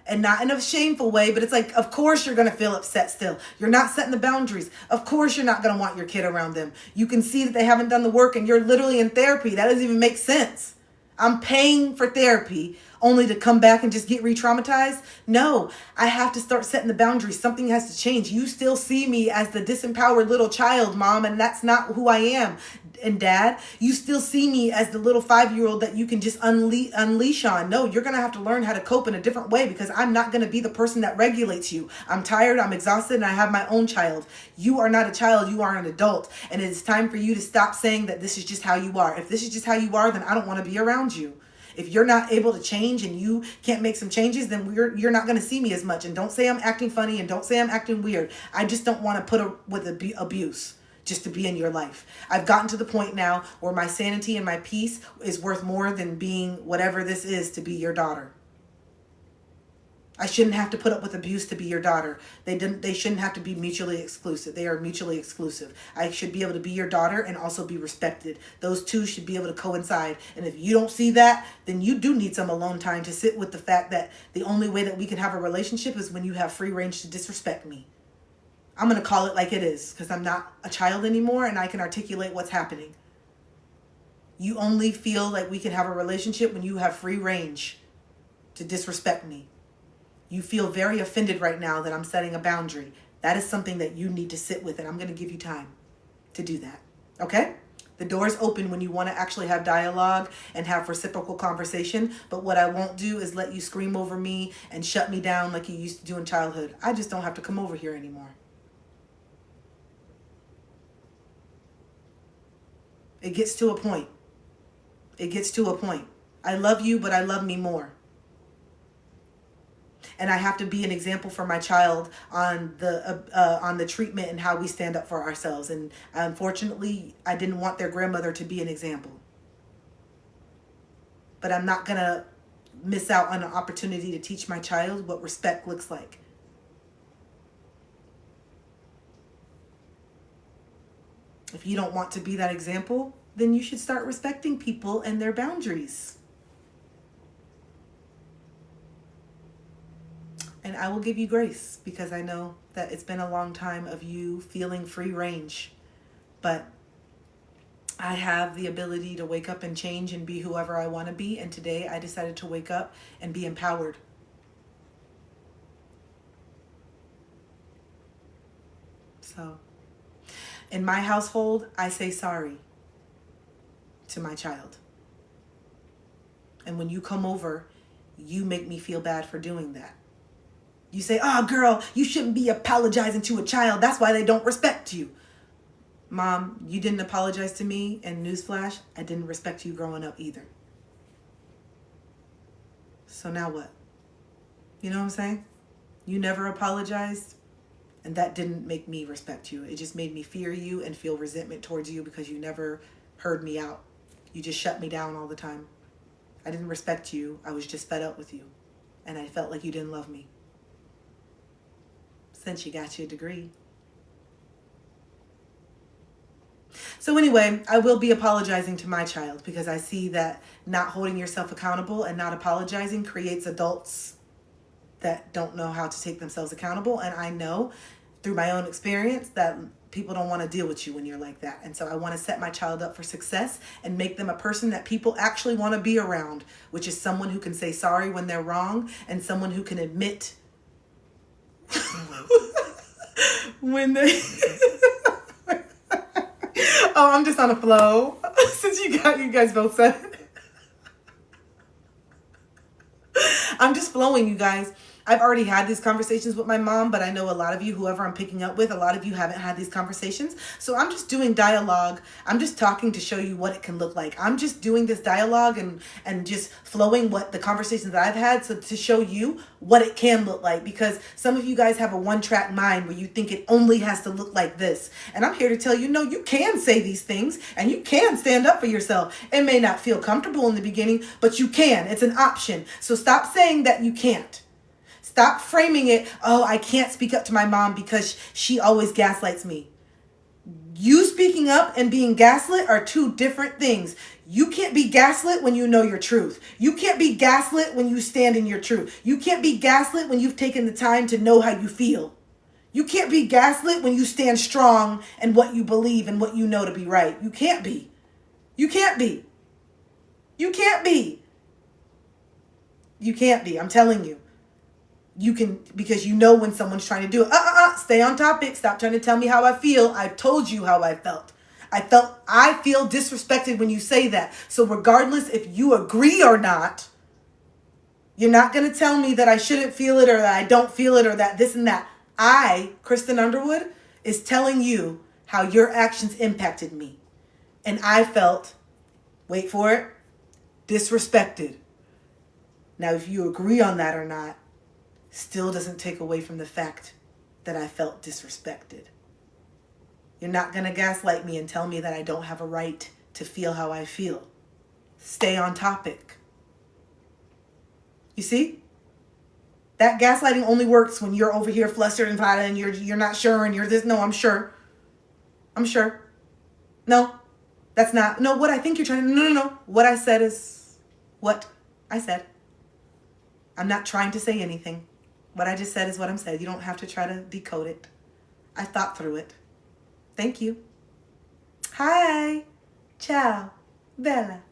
And not in a shameful way, but it's like, of course you're going to feel upset still. You're not setting the boundaries. Of course you're not going to want your kid around them. You can see that they haven't done the work and you're literally in therapy. That doesn't even make sense. I'm paying for therapy only to come back and just get re-traumatized? No, I have to start setting the boundaries. Something has to change. You still see me as the disempowered little child, Mom, and that's not who I am. And Dad, you still see me as the little 5-year-old that you can just unleash on. No, you're going to have to learn how to cope in a different way because I'm not going to be the person that regulates you. I'm tired, I'm exhausted, and I have my own child. You are not a child, you are an adult. And it is time for you to stop saying that this is just how you are. If this is just how you are, then I don't want to be around you. If you're not able to change and you can't make some changes, then you're not going to see me as much. And don't say I'm acting funny and don't say I'm acting weird. I just don't want to put up with abuse just to be in your life. I've gotten to the point now where my sanity and my peace is worth more than being whatever this is to be your daughter. I shouldn't have to put up with abuse to be your daughter. They shouldn't have to be mutually exclusive. They are mutually exclusive. I should be able to be your daughter and also be respected. Those two should be able to coincide. And if you don't see that, then you do need some alone time to sit with the fact that the only way that we can have a relationship is when you have free range to disrespect me. I'm going to call it like it is because I'm not a child anymore and I can articulate what's happening. You only feel like we can have a relationship when you have free range to disrespect me. You feel very offended right now that I'm setting a boundary. That is something that you need to sit with, and I'm going to give you time to do that. Okay? The door's open when you want to actually have dialogue and have reciprocal conversation, but what I won't do is let you scream over me and shut me down like you used to do in childhood. I just don't have to come over here anymore. It gets to a point. It gets to a point. I love you, but I love me more. And I have to be an example for my child on the treatment and how we stand up for ourselves. And unfortunately, I didn't want their grandmother to be an example. But I'm not going to miss out on an opportunity to teach my child what respect looks like. If you don't want to be that example, then you should start respecting people and their boundaries. And I will give you grace because I know that it's been a long time of you feeling free range. But I have the ability to wake up and change and be whoever I want to be. And today I decided to wake up and be empowered. So in my household, I say sorry to my child. And when you come over, you make me feel bad for doing that. You say, oh, girl, you shouldn't be apologizing to a child. That's why they don't respect you. Mom, you didn't apologize to me, and newsflash, I didn't respect you growing up either. So now what? You know what I'm saying? You never apologized, and that didn't make me respect you. It just made me fear you and feel resentment towards you because you never heard me out. You just shut me down all the time. I didn't respect you. I was just fed up with you, and I felt like you didn't love me. Since you got your degree. So anyway, I will be apologizing to my child because I see that not holding yourself accountable and not apologizing creates adults that don't know how to take themselves accountable. And I know through my own experience that people don't want to deal with you when you're like that. And so I want to set my child up for success and make them a person that people actually want to be around, which is someone who can say sorry when they're wrong and someone who can admit when they... Oh, I'm just on a flow. Since you guys both said it. I'm just flowing, you guys. I've already had these conversations with my mom, but I know a lot of you, whoever I'm picking up with, a lot of you haven't had these conversations. So I'm just doing dialogue. I'm just talking to show you what it can look like. I'm just doing this dialogue and just flowing what the conversations that I've had so to show you what it can look like. Because some of you guys have a one-track mind where you think it only has to look like this. And I'm here to tell you, no, you can say these things and you can stand up for yourself. It may not feel comfortable in the beginning, but you can. It's an option. So stop saying that you can't. Stop framing it, oh, I can't speak up to my mom because she always gaslights me. You speaking up and being gaslit are two different things. You can't be gaslit when you know your truth. You can't be gaslit when you stand in your truth. You can't be gaslit when you've taken the time to know how you feel. You can't be gaslit when you stand strong in what you believe and what you know to be right. You can't be. You can't be. You can't be. You can't be. I'm telling you. You can, because you know when someone's trying to do it. Stay on topic. Stop trying to tell me how I feel. I've told you how I felt. I feel disrespected when you say that. So regardless if you agree or not, you're not going to tell me that I shouldn't feel it or that I don't feel it or that this and that. I, Kristen Underwood, is telling you how your actions impacted me. And I felt, wait for it, disrespected. Now, if you agree on that or not, still doesn't take away from the fact that I felt disrespected. You're not going to gaslight me and tell me that I don't have a right to feel how I feel. Stay on topic. You see? That gaslighting only works when you're over here flustered and violent and you're not sure and you're this. No, I'm sure. I'm sure. No, that's not. No, what I think you're trying to. No. What I said is what I said. I'm not trying to say anything. What I just said is what I'm saying. You don't have to try to decode it. I thought through it. Thank you. Hi. Ciao. Bella.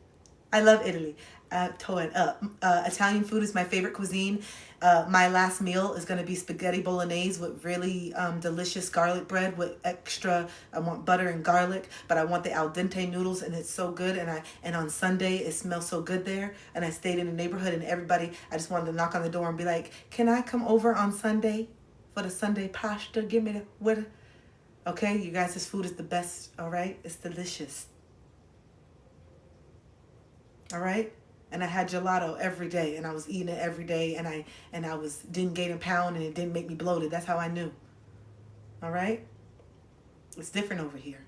I love Italy. Italian food is my favorite cuisine. My last meal is going to be spaghetti bolognese with really delicious garlic bread with extra. I want butter and garlic, but I want the al dente noodles, and it's so good. And on Sunday it smells so good there. And I stayed in the neighborhood, and everybody, I just wanted to knock on the door and be like, "Can I come over on Sunday for the Sunday pasta? Give me the what?" Okay, you guys, this food is the best. All right, it's delicious. All right. And I had gelato every day, and I was eating it every day, and I didn't gain a pound, and it didn't make me bloated. That's how I knew. All right? It's different over here.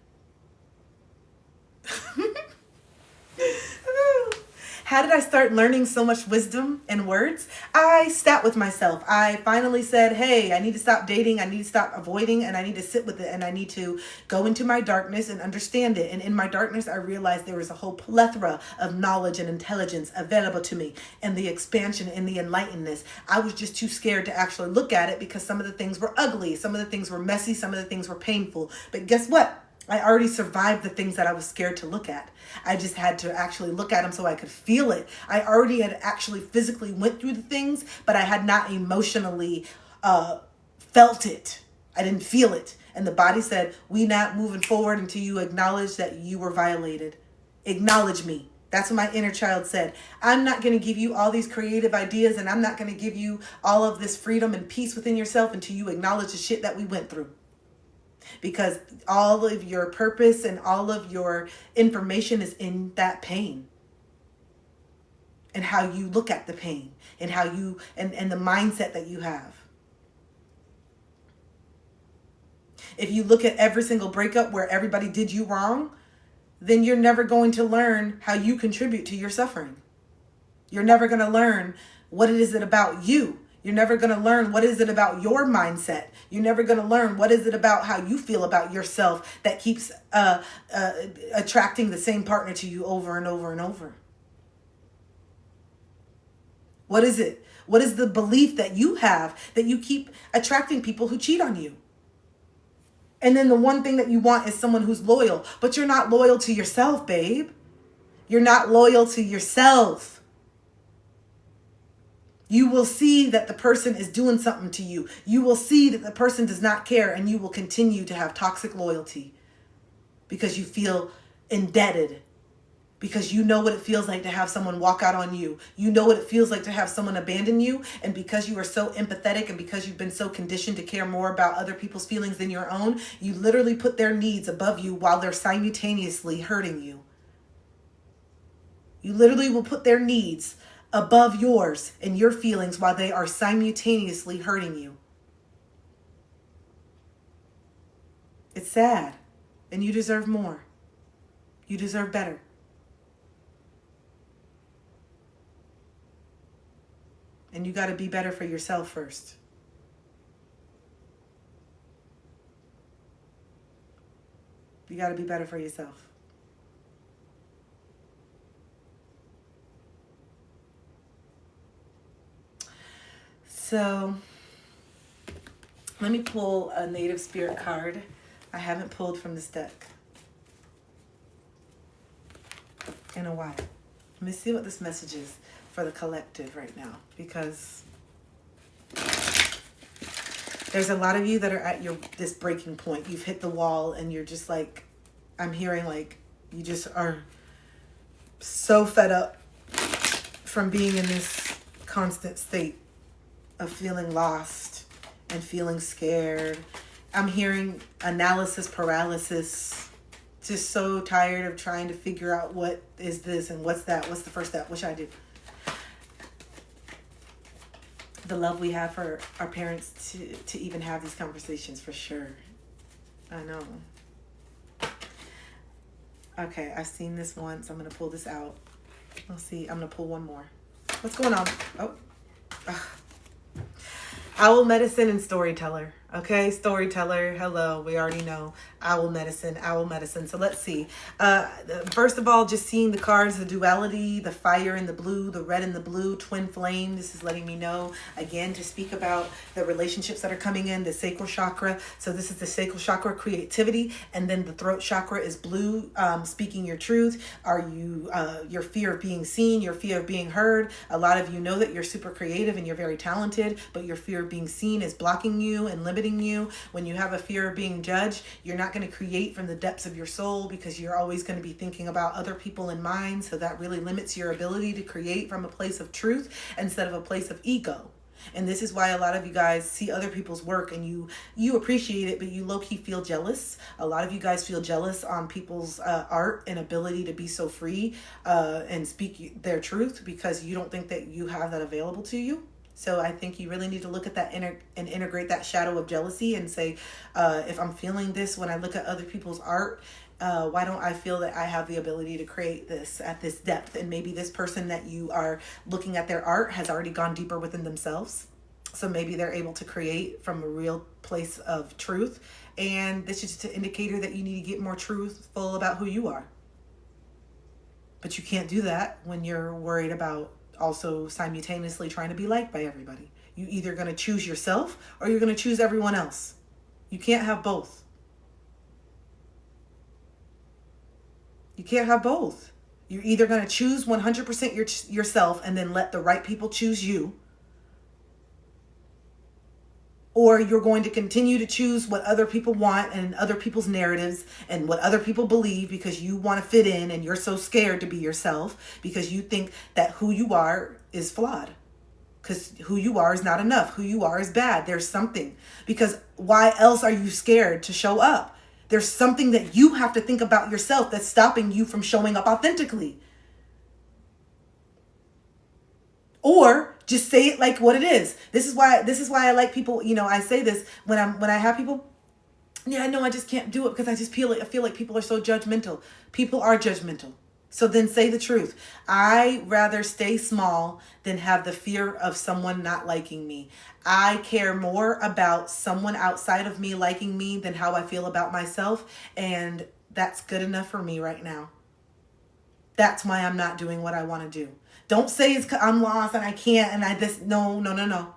How did I start learning so much wisdom and words? I sat with myself. I finally said, hey, I need to stop dating. I need to stop avoiding, and I need to sit with it, and I need to go into my darkness and understand it. And in my darkness, I realized there was a whole plethora of knowledge and intelligence available to me, and the expansion and the enlightenedness. I was just too scared to actually look at it because some of the things were ugly, some of the things were messy, some of the things were painful. But guess what? I already survived the things that I was scared to look at. I just had to actually look at them so I could feel it. I already had actually physically went through the things, but I had not emotionally felt it. I didn't feel it. And the body said, we not moving forward until you acknowledge that you were violated. Acknowledge me. That's what my inner child said. I'm not going to give you all these creative ideas, and I'm not going to give you all of this freedom and peace within yourself until you acknowledge the shit that we went through. Because all of your purpose and all of your information is in that pain. And how you look at the pain. And how you, and the mindset that you have. If you look at every single breakup where everybody did you wrong, then you're never going to learn how you contribute to your suffering. You're never going to learn what it is about you. You're never going to learn what is it about your mindset. You're never going to learn what is it about how you feel about yourself that keeps attracting the same partner to you over and over and over. What is it? What is the belief that you have that you keep attracting people who cheat on you? And then the one thing that you want is someone who's loyal, but you're not loyal to yourself, babe. You're not loyal to yourself. You will see that the person is doing something to you. You will see that the person does not care, and you will continue to have toxic loyalty because you feel indebted, because you know what it feels like to have someone walk out on you. You know what it feels like to have someone abandon you, and because you are so empathetic and because you've been so conditioned to care more about other people's feelings than your own, you literally put their needs above you while they're simultaneously hurting you. You literally will put their needs above yours and your feelings while they are simultaneously hurting you. It's sad, and you deserve more. You deserve better. And you got to be better for yourself first. You got to be better for yourself. So, let me pull a Native Spirit card. I haven't pulled from this deck in a while. Let me see what this message is for the collective right now, because there's a lot of you that are at this breaking point. You've hit the wall and you're just like, I'm hearing like you just are so fed up from being in this constant state of feeling lost and feeling scared. I'm hearing analysis paralysis. Just so tired of trying to figure out what is this and what's that, what's the first step, what should I do? The love we have for our parents to even have these conversations, for sure. I know. Okay, I've seen this once. I'm going to pull this out. Let's see. I'm going to pull one more. What's going on? Oh. Ugh. Owl medicine and storyteller. Okay, storyteller. Hello. We already know. Owl medicine, owl medicine. So let's see. First of all, just seeing the cards, the duality, the fire and the blue, the red and the blue, twin flame. This is letting me know, again, to speak about the relationships that are coming in, the sacral chakra. So this is the sacral chakra, creativity. And then the throat chakra is blue, speaking your truth. Are you, your fear of being seen, your fear of being heard. A lot of you know that you're super creative and you're very talented, but your fear of being seen is blocking you and limiting you. When you have a fear of being judged, you're not going to create from the depths of your soul because you're always going to be thinking about other people in mind. So that really limits your ability to create from a place of truth instead of a place of ego. And this is why a lot of you guys see other people's work and you appreciate it, but you low-key feel jealous. A lot of you guys feel jealous on people's art and ability to be so free and speak their truth because you don't think that you have that available to you. So I think you really need to look at that and integrate that shadow of jealousy and say, if I'm feeling this when I look at other people's art Why don't I feel that I have the ability to create this at this depth? And maybe this person that you are looking at their art has already gone deeper within themselves. So maybe they're able to create from a real place of truth. And this is just an indicator that you need to get more truthful about who you are. But you can't do that when you're worried about also simultaneously trying to be liked by everybody. You either going to choose yourself or you're going to choose everyone else. You can't have both. You can't have both. You're either going to choose 100% yourself and then let the right people choose you, or you're going to continue to choose what other people want and other people's narratives and what other people believe because you want to fit in and you're so scared to be yourself because you think that who you are is flawed. Because who you are is not enough. Who you are is bad. There's something. Because why else are you scared to show up? There's something that you have to think about yourself that's stopping you from showing up authentically. Or just say it like what it is. This is why I like people, I say this when I have people, yeah, no, I just can't do it because I feel like people are so judgmental. People are judgmental. So then say the truth. I rather stay small than have the fear of someone not liking me. I care more about someone outside of me liking me than how I feel about myself. And that's good enough for me right now. That's why I'm not doing what I want to do. Don't say I'm lost and I can't and no.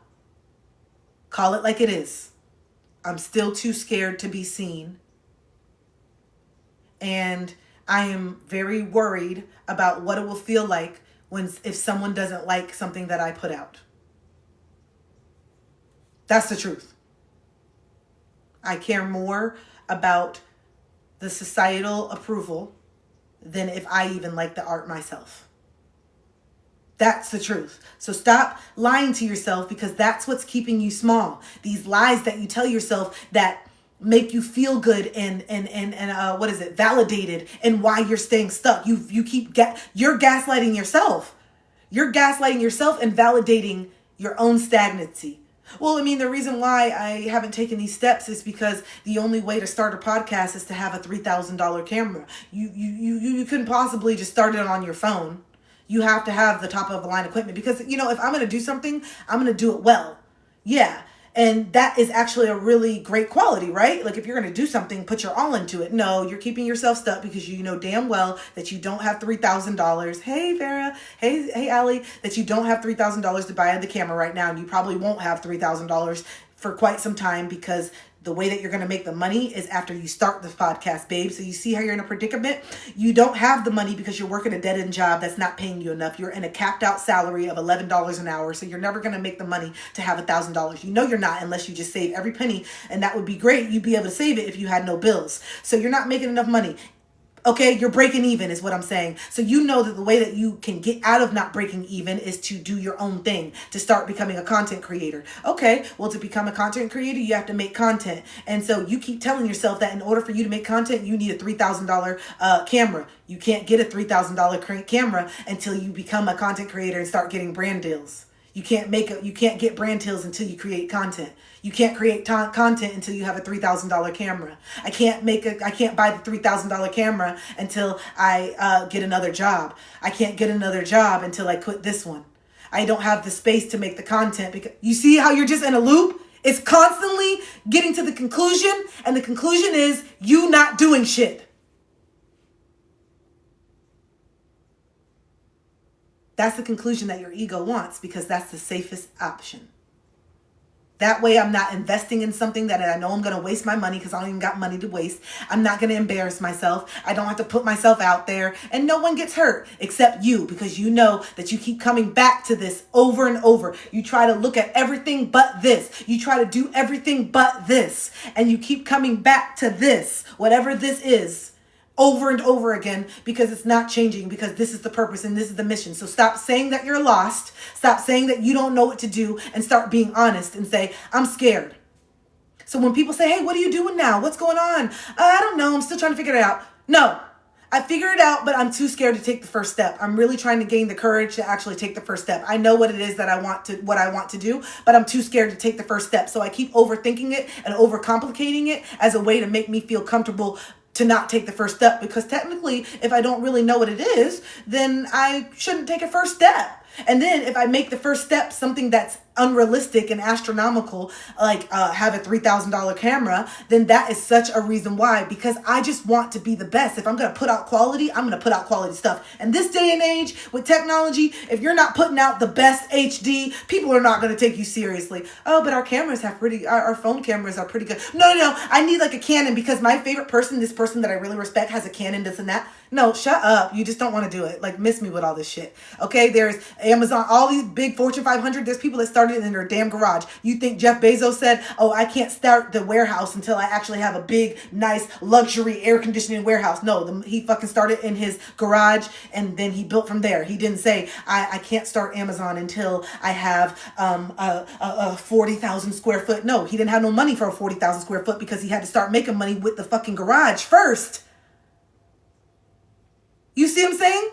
Call it like it is. I'm still too scared to be seen. And I am very worried about what it will feel like if someone doesn't like something that I put out. That's the truth. I care more about the societal approval than if I even like the art myself. That's the truth. So stop lying to yourself because that's what's keeping you small. These lies that you tell yourself that make you feel good and validated and why you're staying stuck. You're gaslighting yourself. You're gaslighting yourself and validating your own stagnancy. Well, I mean, the reason why I haven't taken these steps is because the only way to start a podcast is to have a $3,000 camera. You couldn't possibly just start it on your phone. You have to have the top of the line equipment because, if I'm going to do something, I'm going to do it well. Yeah. And that is actually a really great quality, right? Like if you're going to do something, put your all into it. No, you're keeping yourself stuck because you know damn well that you don't have $3,000. Hey, Vera. Hey, Allie, that you don't have $3,000 to buy the camera right now. And you probably won't have $3,000 for quite some time because the way that you're going to make the money is after you start this podcast, babe. So you see how you're in a predicament? You don't have the money because you're working a dead-end job that's not paying you enough. You're in a capped out salary of $11 an hour. So you're never going to make the money to have $1,000. You know you're not unless you just save every penny. And that would be great. You'd be able to save it if you had no bills. So you're not making enough money. Okay, you're breaking even is what I'm saying. So you know that the way that you can get out of not breaking even is to do your own thing, to start becoming a content creator. Okay, well, to become a content creator, you have to make content. And so you keep telling yourself that in order for you to make content, you need a $3,000 camera. You can't get a $3,000 camera until you become a content creator and start getting brand deals. You can't get brand deals until you create content. You can't create content until you have a $3,000 camera. I can't buy the $3,000 camera until I get another job. I can't get another job until I quit this one. I don't have the space to make the content because you see how you're just in a loop? It's constantly getting to the conclusion, and the conclusion is you not doing shit. That's the conclusion that your ego wants because that's the safest option. That way I'm not investing in something that I know I'm going to waste my money because I don't even got money to waste. I'm not going to embarrass myself. I don't have to put myself out there and no one gets hurt except you because you know that you keep coming back to this over and over. You try to look at everything but this. You try to do everything but this. And you keep coming back to this, whatever this is, over and over again because it's not changing because this is the purpose and this is the mission. So stop saying that you're lost. Stop saying that you don't know what to do and start being honest and say, I'm scared. So when people say, hey, what are you doing now? What's going on? I don't know. I'm still trying to figure it out. No, I figure it out, but I'm too scared to take the first step. I'm really trying to gain the courage to actually take the first step. I know what it is that I want to do, but I'm too scared to take the first step. So I keep overthinking it and overcomplicating it as a way to make me feel comfortable to not take the first step, because technically, if I don't really know what it is, then I shouldn't take a first step. And then if I make the first step something that's unrealistic and astronomical, like have a $3,000 camera, then that is such a reason why, because I just want to be the best. If I'm going to put out quality, I'm going to put out quality stuff. And this day and age with technology, if you're not putting out the best HD, people are not going to take you seriously. Oh, but our cameras have our phone cameras are pretty good. No. I need like a Canon because my favorite person, this person that I really respect, has a Canon, this and that. No, shut up. You just don't want to do it. Like, miss me with all this shit. Okay, there's Amazon, all these big Fortune 500, there's people that started in their damn garage. You think Jeff Bezos said, oh, I can't start the warehouse until I actually have a big, nice, luxury air conditioning warehouse? No, he fucking started in his garage and then he built from there. He didn't say, I can't start Amazon until I have a 40,000 square foot. No, he didn't have no money for a 40,000 square foot because he had to start making money with the fucking garage first. You see what I'm saying?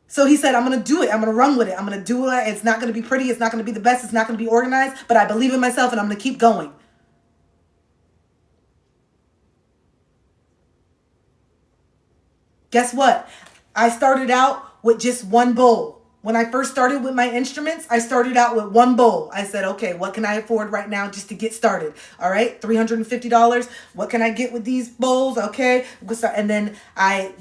So he said, I'm going to do it. I'm going to run with it. I'm going to do it. It's not going to be pretty. It's not going to be the best. It's not going to be organized. But I believe in myself and I'm going to keep going. Guess what? I started out with just one bowl. When I first started with my instruments, I started out with one bowl. I said, okay, what can I afford right now just to get started? All right, $350. What can I get with these bowls? Okay. And then I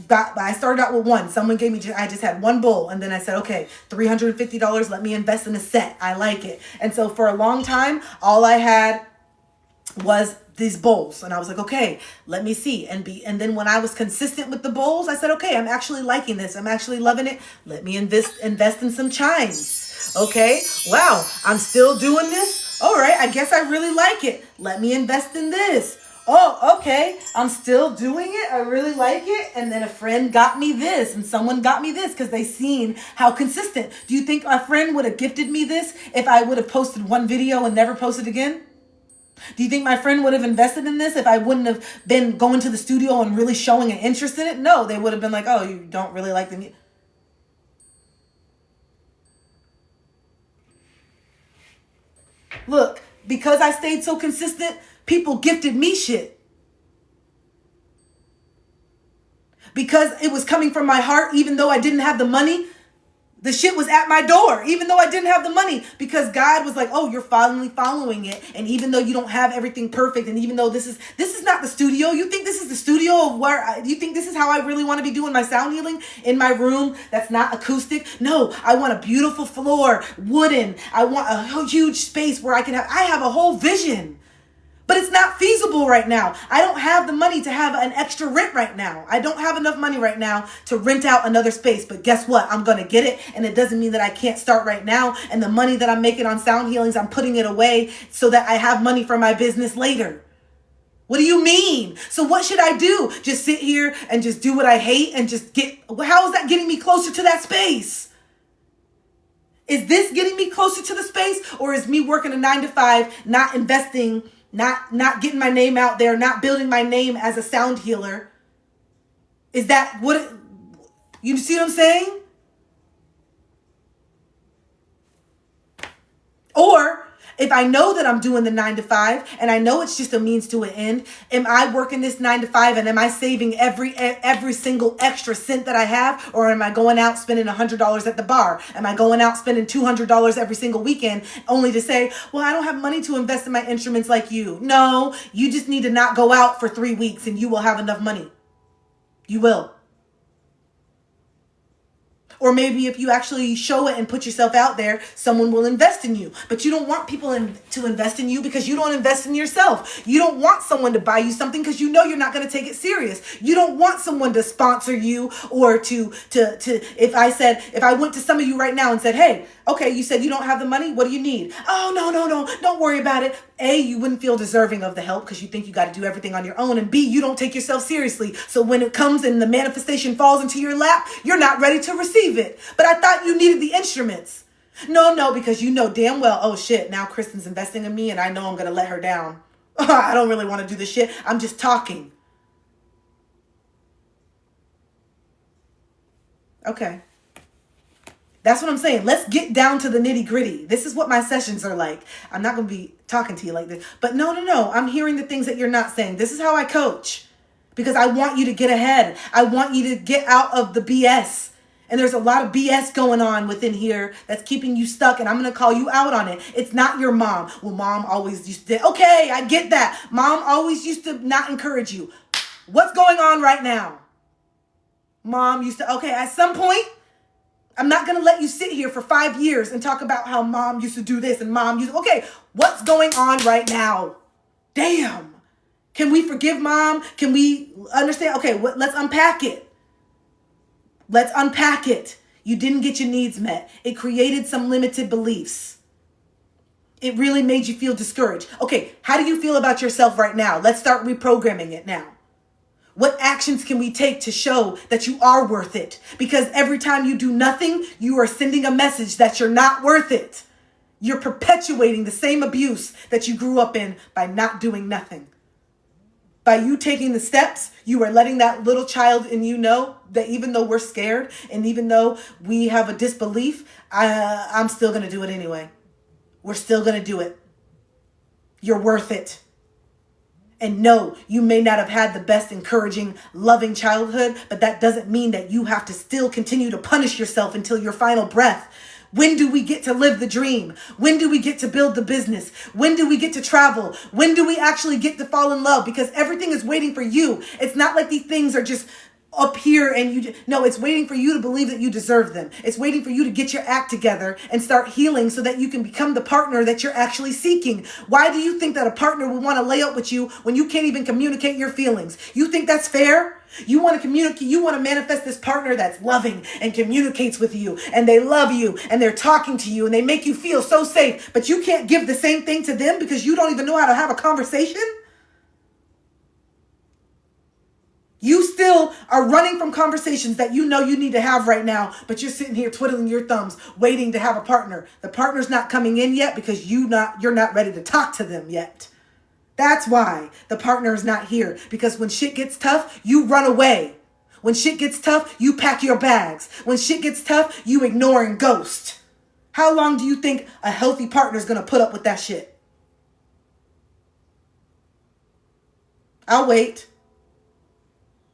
started out with one. Someone gave me, I just had one bowl. And then I said, okay, $350. Let me invest in a set. I like it. And so for a long time, all I had was these bowls. And I was like, okay, let me see. And then when I was consistent with the bowls, I said, okay, I'm actually liking this. I'm actually loving it. Let me invest in some chimes. Okay. Wow. I'm still doing this. All right. I guess I really like it. Let me invest in this. Oh, okay. I'm still doing it. I really like it. And then a friend got me this and someone got me this because they seen how consistent. Do you think my friend would have gifted me this if I would have posted one video and never posted again? Do you think my friend would have invested in this if I wouldn't have been going to the studio and really showing an interest in it? No, they would have been like, oh, you don't really like the music. Look, because I stayed so consistent, people gifted me shit. Because it was coming from my heart, even though I didn't have the money. The shit was at my door, even though I didn't have the money, because God was like, oh, you're finally following it. And even though you don't have everything perfect, and even though this is not the studio, you think this is the studio of you think this is how I really want to be doing my sound healing in my room that's not acoustic? No, I want a beautiful floor, wooden. I want a huge space where I have a whole vision. But it's not feasible right now. I don't have the money to have an extra rent right now. I don't have enough money right now to rent out another space. But guess what? I'm going to get it. And it doesn't mean that I can't start right now. And the money that I'm making on sound healings, I'm putting it away so that I have money for my business later. What do you mean? So what should I do? Just sit here and just do what I hate and how is that getting me closer to that space? Is this getting me closer to the space? Or is me working a 9-to-5, not investing, not getting my name out there, not building my name as a sound healer? Is that what you see what I'm saying? Or if I know that I'm doing the 9-to-5 and I know it's just a means to an end, am I working this 9-to-5 and am I saving every single extra cent that I have? Or am I going out spending $100 at the bar? Am I going out spending $200 every single weekend only to say, well, I don't have money to invest in my instruments like you? No, you just need to not go out for 3 weeks and you will have enough money. You will. Or maybe if you actually show it and put yourself out there, someone will invest in you. But you don't want people to invest in you because you don't invest in yourself. You don't want someone to buy you something because you know you're not going to take it serious. You don't want someone to sponsor you or if I went to some of you right now and said, hey, okay, you said you don't have the money. What do you need? Oh, no. Don't worry about it. A, you wouldn't feel deserving of the help because you think you got to do everything on your own. And B, you don't take yourself seriously. So when it comes and the manifestation falls into your lap, you're not ready to receive it. But I thought you needed the instruments. No, because you know damn well, oh shit, now Kristen's investing in me and I know I'm going to let her down. I don't really want to do this shit. I'm just talking. Okay. That's what I'm saying. Let's get down to the nitty gritty. This is what my sessions are like. I'm not going to be talking to you like this. But no. I'm hearing the things that you're not saying. This is how I coach. because I want you to get ahead. I want you to get out of the BS. And there's a lot of BS going on within here that's keeping you stuck, and I'm going to call you out on it. It's not your mom. Well, mom always used to, okay, I get that. Mom always used to not encourage you. What's going on right now? Mom used to, okay, at some point, I'm not going to let you sit here for 5 years and talk about how mom used to do this and mom used to, okay, what's going on right now? Damn. Can we forgive mom? Can we understand? Okay, let's unpack it. Let's unpack it. You didn't get your needs met. It created some limited beliefs. It really made you feel discouraged. Okay, how do you feel about yourself right now? Let's start reprogramming it now. What actions can we take to show that you are worth it? Because every time you do nothing, you are sending a message that you're not worth it. You're perpetuating the same abuse that you grew up in by not doing nothing. By you taking the steps, you are letting that little child in you know that even though we're scared and even though we have a disbelief, I'm still going to do it anyway. We're still going to do it. You're worth it. And no, you may not have had the best encouraging, loving childhood, but that doesn't mean that you have to still continue to punish yourself until your final breath. When do we get to live the dream? When do we get to build the business? When do we get to travel? When do we actually get to fall in love? Because everything is waiting for you. It's not like these things are just up here and no, it's waiting for you to believe that you deserve them. It's waiting for you to get your act together and start healing so that you can become the partner that you're actually seeking. Why do you think that a partner will want to lay up with you when you can't even communicate your feelings? You think that's fair? You want to communicate, you want to manifest this partner that's loving and communicates with you and they love you and they're talking to you and they make you feel so safe, but you can't give the same thing to them because you don't even know how to have a conversation? You still are running from conversations that you know you need to have right now, but you're sitting here twiddling your thumbs, waiting to have a partner. The partner's not coming in yet because you're not ready to talk to them yet. That's why the partner is not here, because when shit gets tough, you run away. When shit gets tough, you pack your bags. When shit gets tough, you ignore and ghost. How long do you think a healthy partner is going to put up with that shit? I'll wait.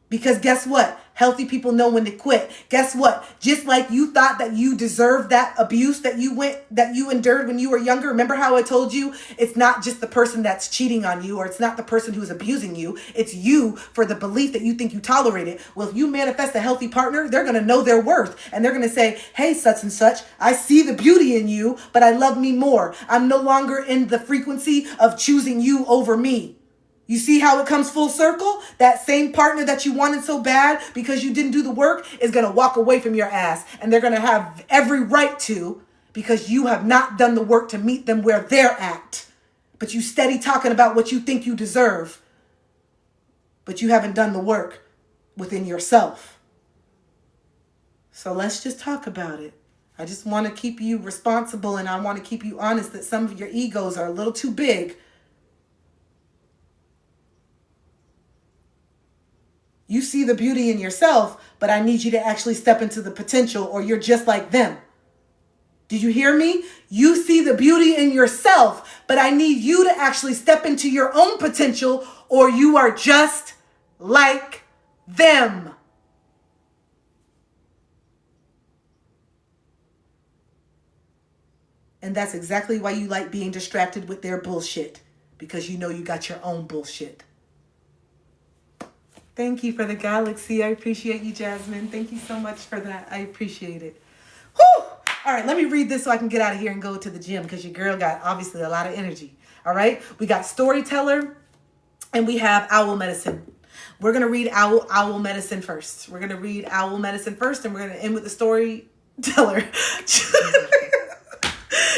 Because guess what? Healthy people know when to quit. Guess what? Just like you thought that you deserved that abuse that you endured when you were younger. Remember how I told you it's not just the person that's cheating on you, or it's not the person who's abusing you. It's you for the belief that you think you tolerate it. Well, if you manifest a healthy partner, they're going to know their worth. And they're going to say, hey, such and such, I see the beauty in you, but I love me more. I'm no longer in the frequency of choosing you over me. You see how it comes full circle? That same partner that you wanted so bad because you didn't do the work is going to walk away from your ass. And they're going to have every right to, because you have not done the work to meet them where they're at. But you steady talking about what you think you deserve. But you haven't done the work within yourself. So let's just talk about it. I just want to keep you responsible, and I want to keep you honest that some of your egos are a little too big. You see the beauty in yourself, but I need you to actually step into the potential, or you're just like them. Did you hear me? You see the beauty in yourself, but I need you to actually step into your own potential, or you are just like them. And that's exactly why you like being distracted with their bullshit, because you know you got your own bullshit. Thank you for the galaxy. I appreciate you, Jasmine. Thank you so much for that. I appreciate it. Whew! All right, let me read this so I can get out of here and go to the gym, because your girl got obviously a lot of energy. All right, we got storyteller and we have owl medicine. We're going to read owl medicine first. We're going to read owl medicine first, and we're going to end with the storyteller.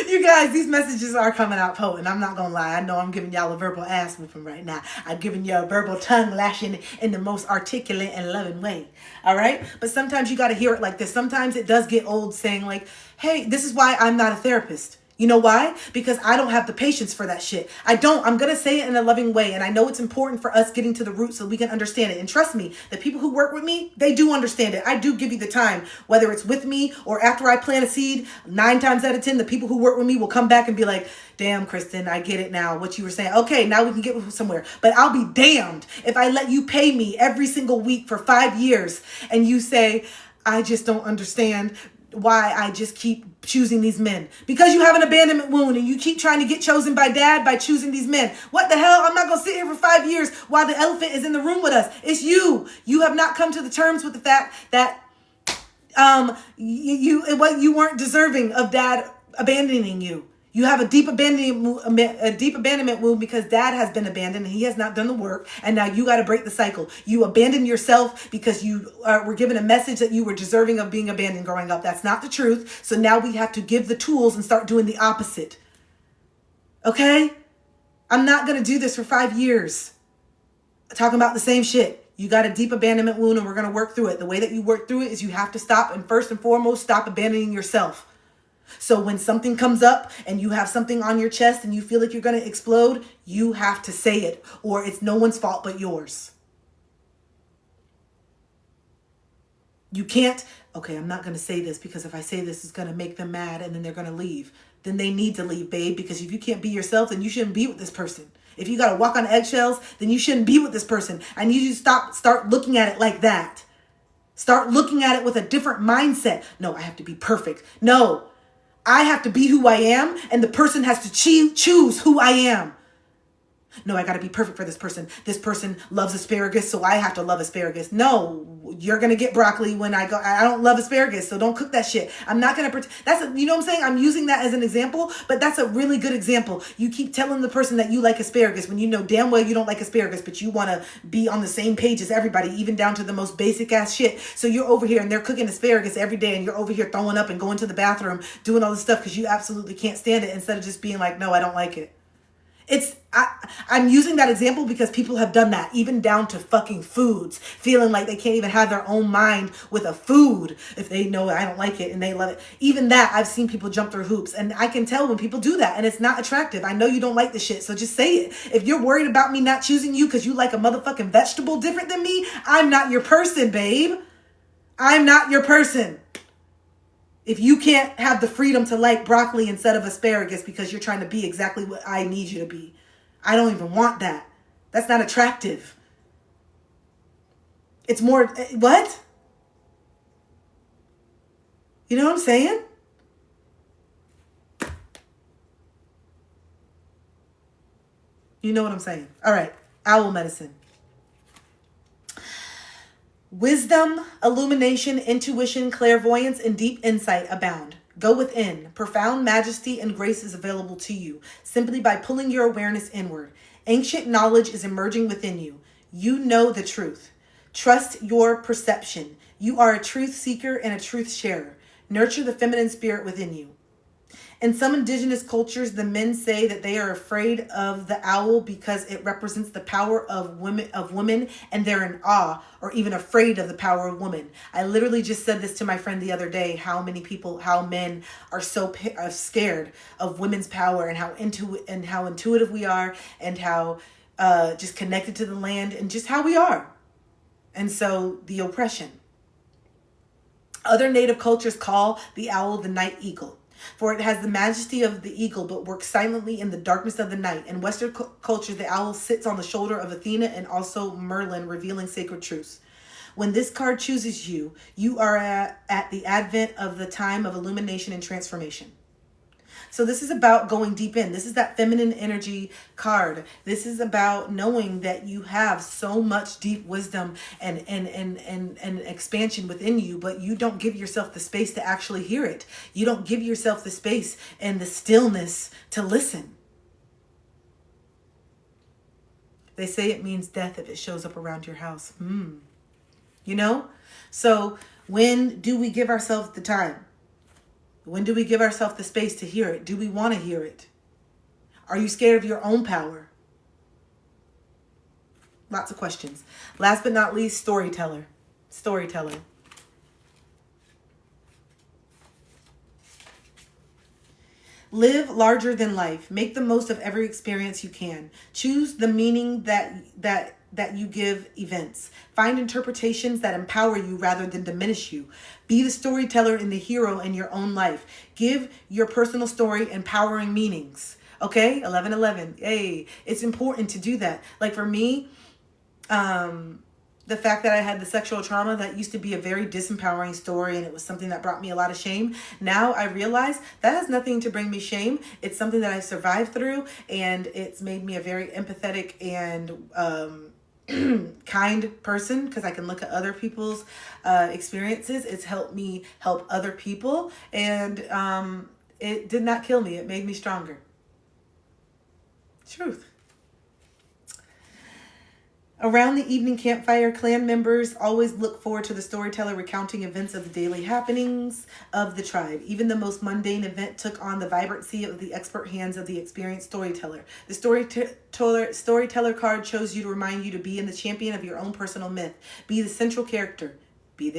You guys, these messages are coming out potent. I'm not going to lie. I know I'm giving y'all a verbal ass whooping right now. I'm giving you a verbal tongue lashing in the most articulate and loving way. All right? But sometimes you got to hear it like this. Sometimes it does get old saying like, hey, this is why I'm not a therapist. You know why? Because I don't have the patience for that shit. I don't. I'm going to say it in a loving way. And I know it's important for us getting to the root so we can understand it. And trust me, the people who work with me, they do understand it. I do give you the time, whether it's with me or after I plant a seed. 9 times out of 10, the people who work with me will come back and be like, damn, Kristen, I get it now. What you were saying. Okay, now we can get somewhere. But I'll be damned if I let you pay me every single week for 5 years and you say, I just don't understand why I just keep choosing these men. Because you have an abandonment wound and you keep trying to get chosen by dad by choosing these men. What the hell? I'm not going to sit here for 5 years while the elephant is in the room with us. It's you. You have not come to the terms with the fact that you weren't deserving of dad abandoning you. You have a deep abandonment wound because dad has been abandoned and he has not done the work. And now you got to break the cycle. You abandoned yourself because you were given a message that you were deserving of being abandoned growing up. That's not the truth. So now we have to give the tools and start doing the opposite. Okay? I'm not going to do this for 5 years. Talking about the same shit. You got a deep abandonment wound and we're going to work through it. The way that you work through it is you have to stop and first and foremost, stop abandoning yourself. So when something comes up and you have something on your chest and you feel like you're going to explode, you have to say it or it's no one's fault but yours. You can't, okay, I'm not going to say this because if I say this, it's going to make them mad and then they're going to leave. Then they need to leave, babe, because if you can't be yourself, then you shouldn't be with this person. If you got to walk on eggshells, then you shouldn't be with this person. I need you to start looking at it like that. Start looking at it with a different mindset. No, I have to be perfect. No. I have to be who I am, and the person has to choose who I am. No, I got to be perfect for this person. This person loves asparagus, so I have to love asparagus. No, you're going to get broccoli when I go. I don't love asparagus, so don't cook that shit. I'm not going to you know what I'm saying? I'm using that as an example, but that's a really good example. You keep telling the person that you like asparagus when you know damn well you don't like asparagus, but you want to be on the same page as everybody, even down to the most basic ass shit. So you're over here and they're cooking asparagus every day and you're over here throwing up and going to the bathroom, doing all this stuff because you absolutely can't stand it instead of just being like, no, I don't like it. I'm using that example because people have done that, even down to fucking foods, feeling like they can't even have their own mind with a food if they know I don't like it and they love it. Even that, I've seen people jump through hoops, and I can tell when people do that, and it's not attractive. I know you don't like the shit, so just say it. If you're worried about me not choosing you because you like a motherfucking vegetable different than me, I'm not your person, babe. I'm not your person. If you can't have the freedom to like broccoli instead of asparagus because you're trying to be exactly what I need you to be, I don't even want that. That's not attractive. It's more, what? You know what I'm saying? You know what I'm saying. All right. Owl medicine. Wisdom, illumination, intuition, clairvoyance, and deep insight abound. Go within. Profound majesty and grace is available to you simply by pulling your awareness inward. Ancient knowledge is emerging within you. You know the truth. Trust your perception. You are a truth seeker and a truth sharer. Nurture the feminine spirit within you. In some indigenous cultures, the men say that they are afraid of the owl because it represents the power of women, and they're in awe or even afraid of the power of women. I literally just said this to my friend the other day, how men are so scared of women's power and how intuitive we are and how just connected to the land and just how we are. And so the oppression. Other native cultures call the owl the night eagle, for it has the majesty of the eagle but works silently in the darkness of the night. In Western culture, the owl sits on the shoulder of Athena and also Merlin, revealing sacred truths. When this card chooses you, you are at the advent of the time of illumination and transformation. So this is about going deep in. This is that feminine energy card. This is about knowing that you have so much deep wisdom and expansion within you, but you don't give yourself the space to actually hear it. You don't give yourself the space and the stillness to listen. They say it means death if it shows up around your house. You know? So when do we give ourselves the time? When do we give ourselves the space to hear it? Do we want to hear it? Are you scared of your own power? Lots of questions. Last but not least, storyteller. Storyteller. Live larger than life. Make the most of every experience you can. Choose the meaning that you give events. Find interpretations that empower you rather than diminish you. Be the storyteller and the hero in your own life. Give your personal story empowering meanings. Okay? 11:11. Hey, it's important to do that. Like for me, the fact that I had the sexual trauma, that used to be a very disempowering story, and it was something that brought me a lot of shame. Now I realize that has nothing to bring me shame. It's something that I survived through, and it's made me a very empathetic and kind person, because I can look at other people's experiences. It's helped me help other people, and it did not kill me. It made me stronger. Truth. Around the evening campfire, clan members always look forward to the storyteller recounting events of the daily happenings of the tribe. Even the most mundane event took on the vibrancy of the expert hands of the experienced storyteller. The storyteller card chose you to remind you to be in the champion of your own personal myth. Be the central character. Be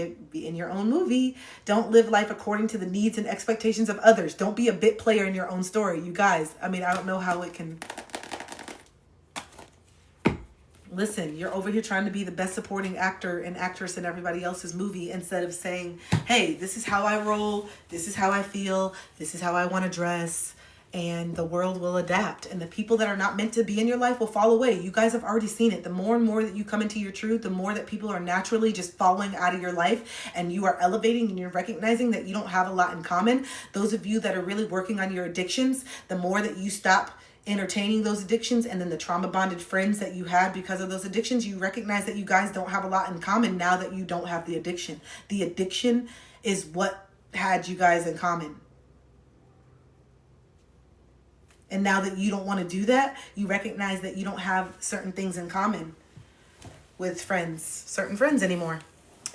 in your own movie. Don't live life according to the needs and expectations of others. Don't be a bit player in your own story. You guys, I mean, I don't know how it can... Listen, you're over here trying to be the best supporting actor and actress in everybody else's movie, instead of saying, hey, this is how I roll, this is how I feel, this is how I want to dress, and the world will adapt. And the people that are not meant to be in your life will fall away. You guys have already seen it. The more and more that you come into your truth, the more that people are naturally just falling out of your life, and you are elevating and you're recognizing that you don't have a lot in common. Those of you that are really working on your addictions, the more that you stop entertaining those addictions, and then the trauma bonded friends that you had because of those addictions, you recognize that you guys don't have a lot in common now that you don't have the addiction. The addiction is what had you guys in common. And now that you don't want to do that, you recognize that you don't have certain things in common with certain friends anymore.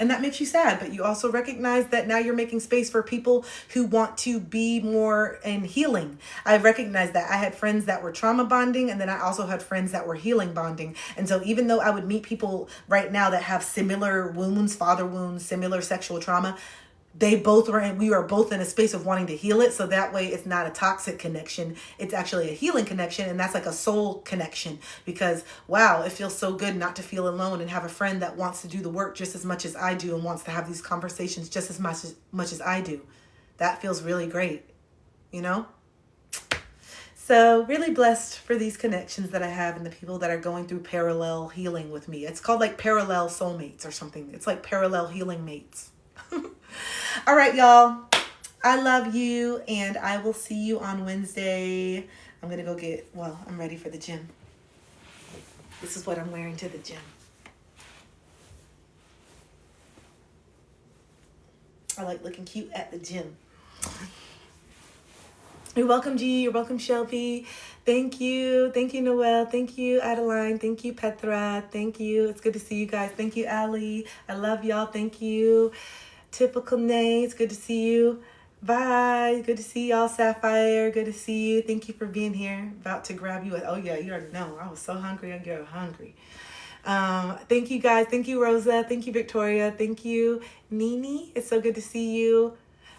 And that makes you sad, but you also recognize that now you're making space for people who want to be more in healing. I recognize that I had friends that were trauma bonding, and then I also had friends that were healing bonding. And so even though I would meet people right now that have similar wounds, father wounds, similar sexual trauma, we were both in a space of wanting to heal it. So that way it's not a toxic connection. It's actually a healing connection. And that's like a soul connection, because wow, it feels so good not to feel alone and have a friend that wants to do the work just as much as I do and wants to have these conversations just as much as I do. That feels really great, you know? So really blessed for these connections that I have and the people that are going through parallel healing with me. It's called like parallel soulmates or something. It's like parallel healing mates. All right, y'all. I love you, and I will see you on Wednesday. I'm going to go I'm ready for the gym. This is what I'm wearing to the gym. I like looking cute at the gym. You're welcome, G. You're welcome, Shelby. Thank you. Thank you, Noelle. Thank you, Adeline. Thank you, Petra. Thank you. It's good to see you guys. Thank you, Ali. I love y'all. Thank you. Typical Nay. It's good to see you. Bye. Good to see y'all, Sapphire. Good to see you. Thank you for being here. About to grab you. Oh, yeah, you already know. I was so hungry. I'm getting hungry. Thank you, guys. Thank you, Rosa. Thank you, Victoria. Thank you, Nini. It's so good to see you.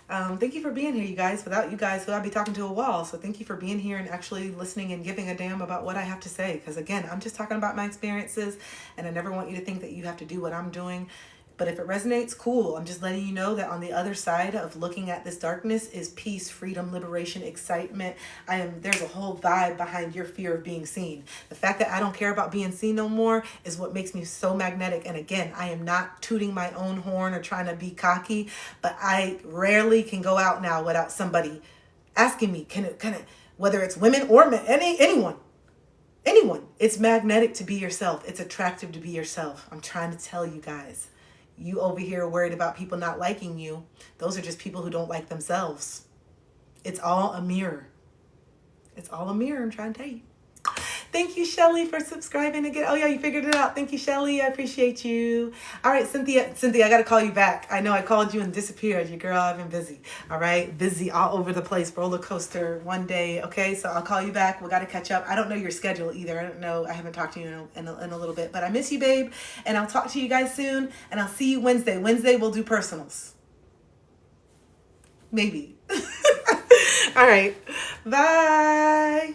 Thank you for being here, you guys. Without you guys, I'd be talking to a wall. So thank you for being here and actually listening and giving a damn about what I have to say. Because again, I'm just talking about my experiences, and I never want you to think that you have to do what I'm doing. But if it resonates, cool. I'm just letting you know that on the other side of looking at this darkness is peace, freedom, liberation, excitement. There's a whole vibe behind your fear of being seen. The fact that I don't care about being seen no more is what makes me so magnetic. And again, I am not tooting my own horn or trying to be cocky, but I rarely can go out now without somebody asking me, whether it's women or men, anyone. It's magnetic to be yourself. It's attractive to be yourself. I'm trying to tell you guys. You over here worried about people not liking you. Those are just people who don't like themselves. It's all a mirror. It's all a mirror, I'm trying to tell you. Thank you, Shelly, for subscribing again. Oh, yeah, you figured it out. Thank you, Shelly. I appreciate you. All right, Cynthia, I got to call you back. I know I called you and disappeared. Your girl, I've been busy. All right, busy all over the place, roller coaster one day. Okay, so I'll call you back. We got to catch up. I don't know your schedule either. I don't know. I haven't talked to you in a little bit, but I miss you, babe. And I'll talk to you guys soon, and I'll see you Wednesday. Wednesday, we'll do personals. Maybe. All right. Bye.